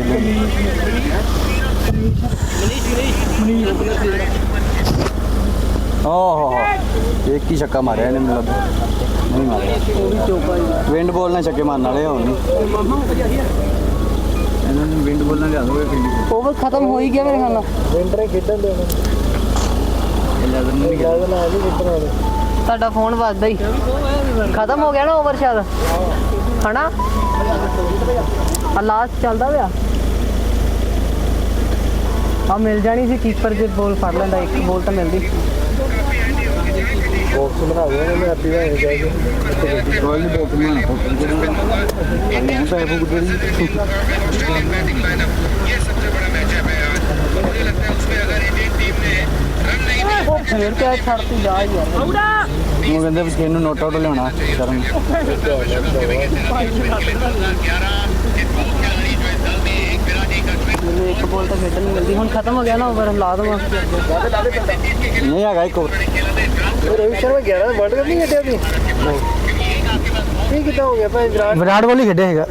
एक ही छक्का मारिया इन्हें मतलब नहीं मारिया विंड बॉल ने छक्के मारने वाले हो इन्होंने विंड बॉल ने लिया दो ਓਵਰ ਖਤਮ ਹੋ ਹੀ ਗਿਆ ਮੇਰੇ ਖਿਆਲ ਨਾਲ ਵਿੰਟਰ ਖੇਡਣ ਦੇ ਤੁਹਾਡਾ ਫੋਨ ਵੱਜਦਾ ਹੀ ਖਤਮ ਹੋ ਗਿਆ ਨਾ ਓਵਰ ਸ਼ਾਇਦ ਹਨਾ ਆ ਲਾਸਟ ਚੱਲਦਾ ਪਿਆ ਆ ਮਿਲ ਜਾਣੀ ਸੀ ਕੀਪਰ ਜੇ ਬੋਲ ਫੜ ਲੈਂਦਾ ਇੱਕ ਬੋਲ ਤਾਂ ਮਿਲਦੀ ਬਾਕਸ ਬਣਾ ਦੇ ਉਹਨੇ ਹੈਪੀ ਹੋਏ ਜਾਏਗੀ कोई नहीं बोल तुम्हें नहीं तो है वो गुजरी ਫੇਰ ਕਿਆ ਛੱਡਤੀ ਜਾ ਯਾਰ वो कहते हैं इसके नोट आउट लेना शर्म ਮੈਨੂੰ ਇੱਕ ਬੋਲ ਤਾਂ ਖੇਡਣ ਨੂੰ ਮਿਲਦੀ ਹੁਣ ਖਤਮ ਹੋ ਗਿਆ ਨਾ ਓਵਰ ਲਾ ਦਵਾਂ नहीं आ गई को ਰਵੀ ਸ਼ਰਮਾ 11 ਵਰਲਡ ਕੱਪ ਨਹੀਂ ਖੇਡਿਆ ਸੀ ਇਹ ਕਿੱਦਾਂ ਹੋ ਗਿਆ ਭਾਈ ਵਿਰਾਟ विराट कोहली खेडे हैगा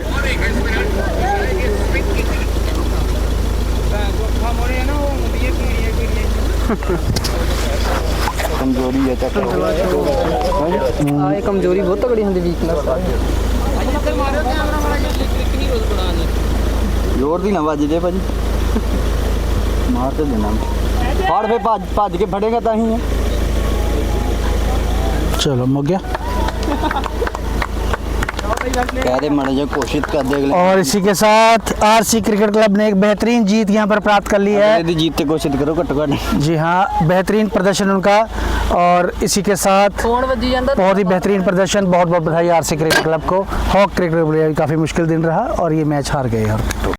कमजोरी है चक्कर ਆ ਇਹ ਕਮਜ਼ੋਰੀ ਬਹੁਤ ਤਗੜੀ ਹੁੰਦੀ ਵੀਕਨੈਸ जोर दी ना बाजी दे भाजी मार तो देना फाड़ पे भज के फड़ेगा ताही है। चलो हो गया। कह दे मर जा कोशिश कर दे अगले। और इसी के साथ आरसी क्रिकेट क्लब ने एक बेहतरीन जीत यहाँ पर प्राप्त कर ली है। जीतते कोशिश करो घट घट। जी हाँ, बेहतरीन प्रदर्शन उनका। और इसी के साथ बहुत ही बेहतरीन प्रदर्शन। बहुत बहुत बधाई आरसी क्रिकेट क्लब को। हॉक क्रिकेट क्लब काफ़ी मुश्किल दिन रहा और ये मैच हार गए।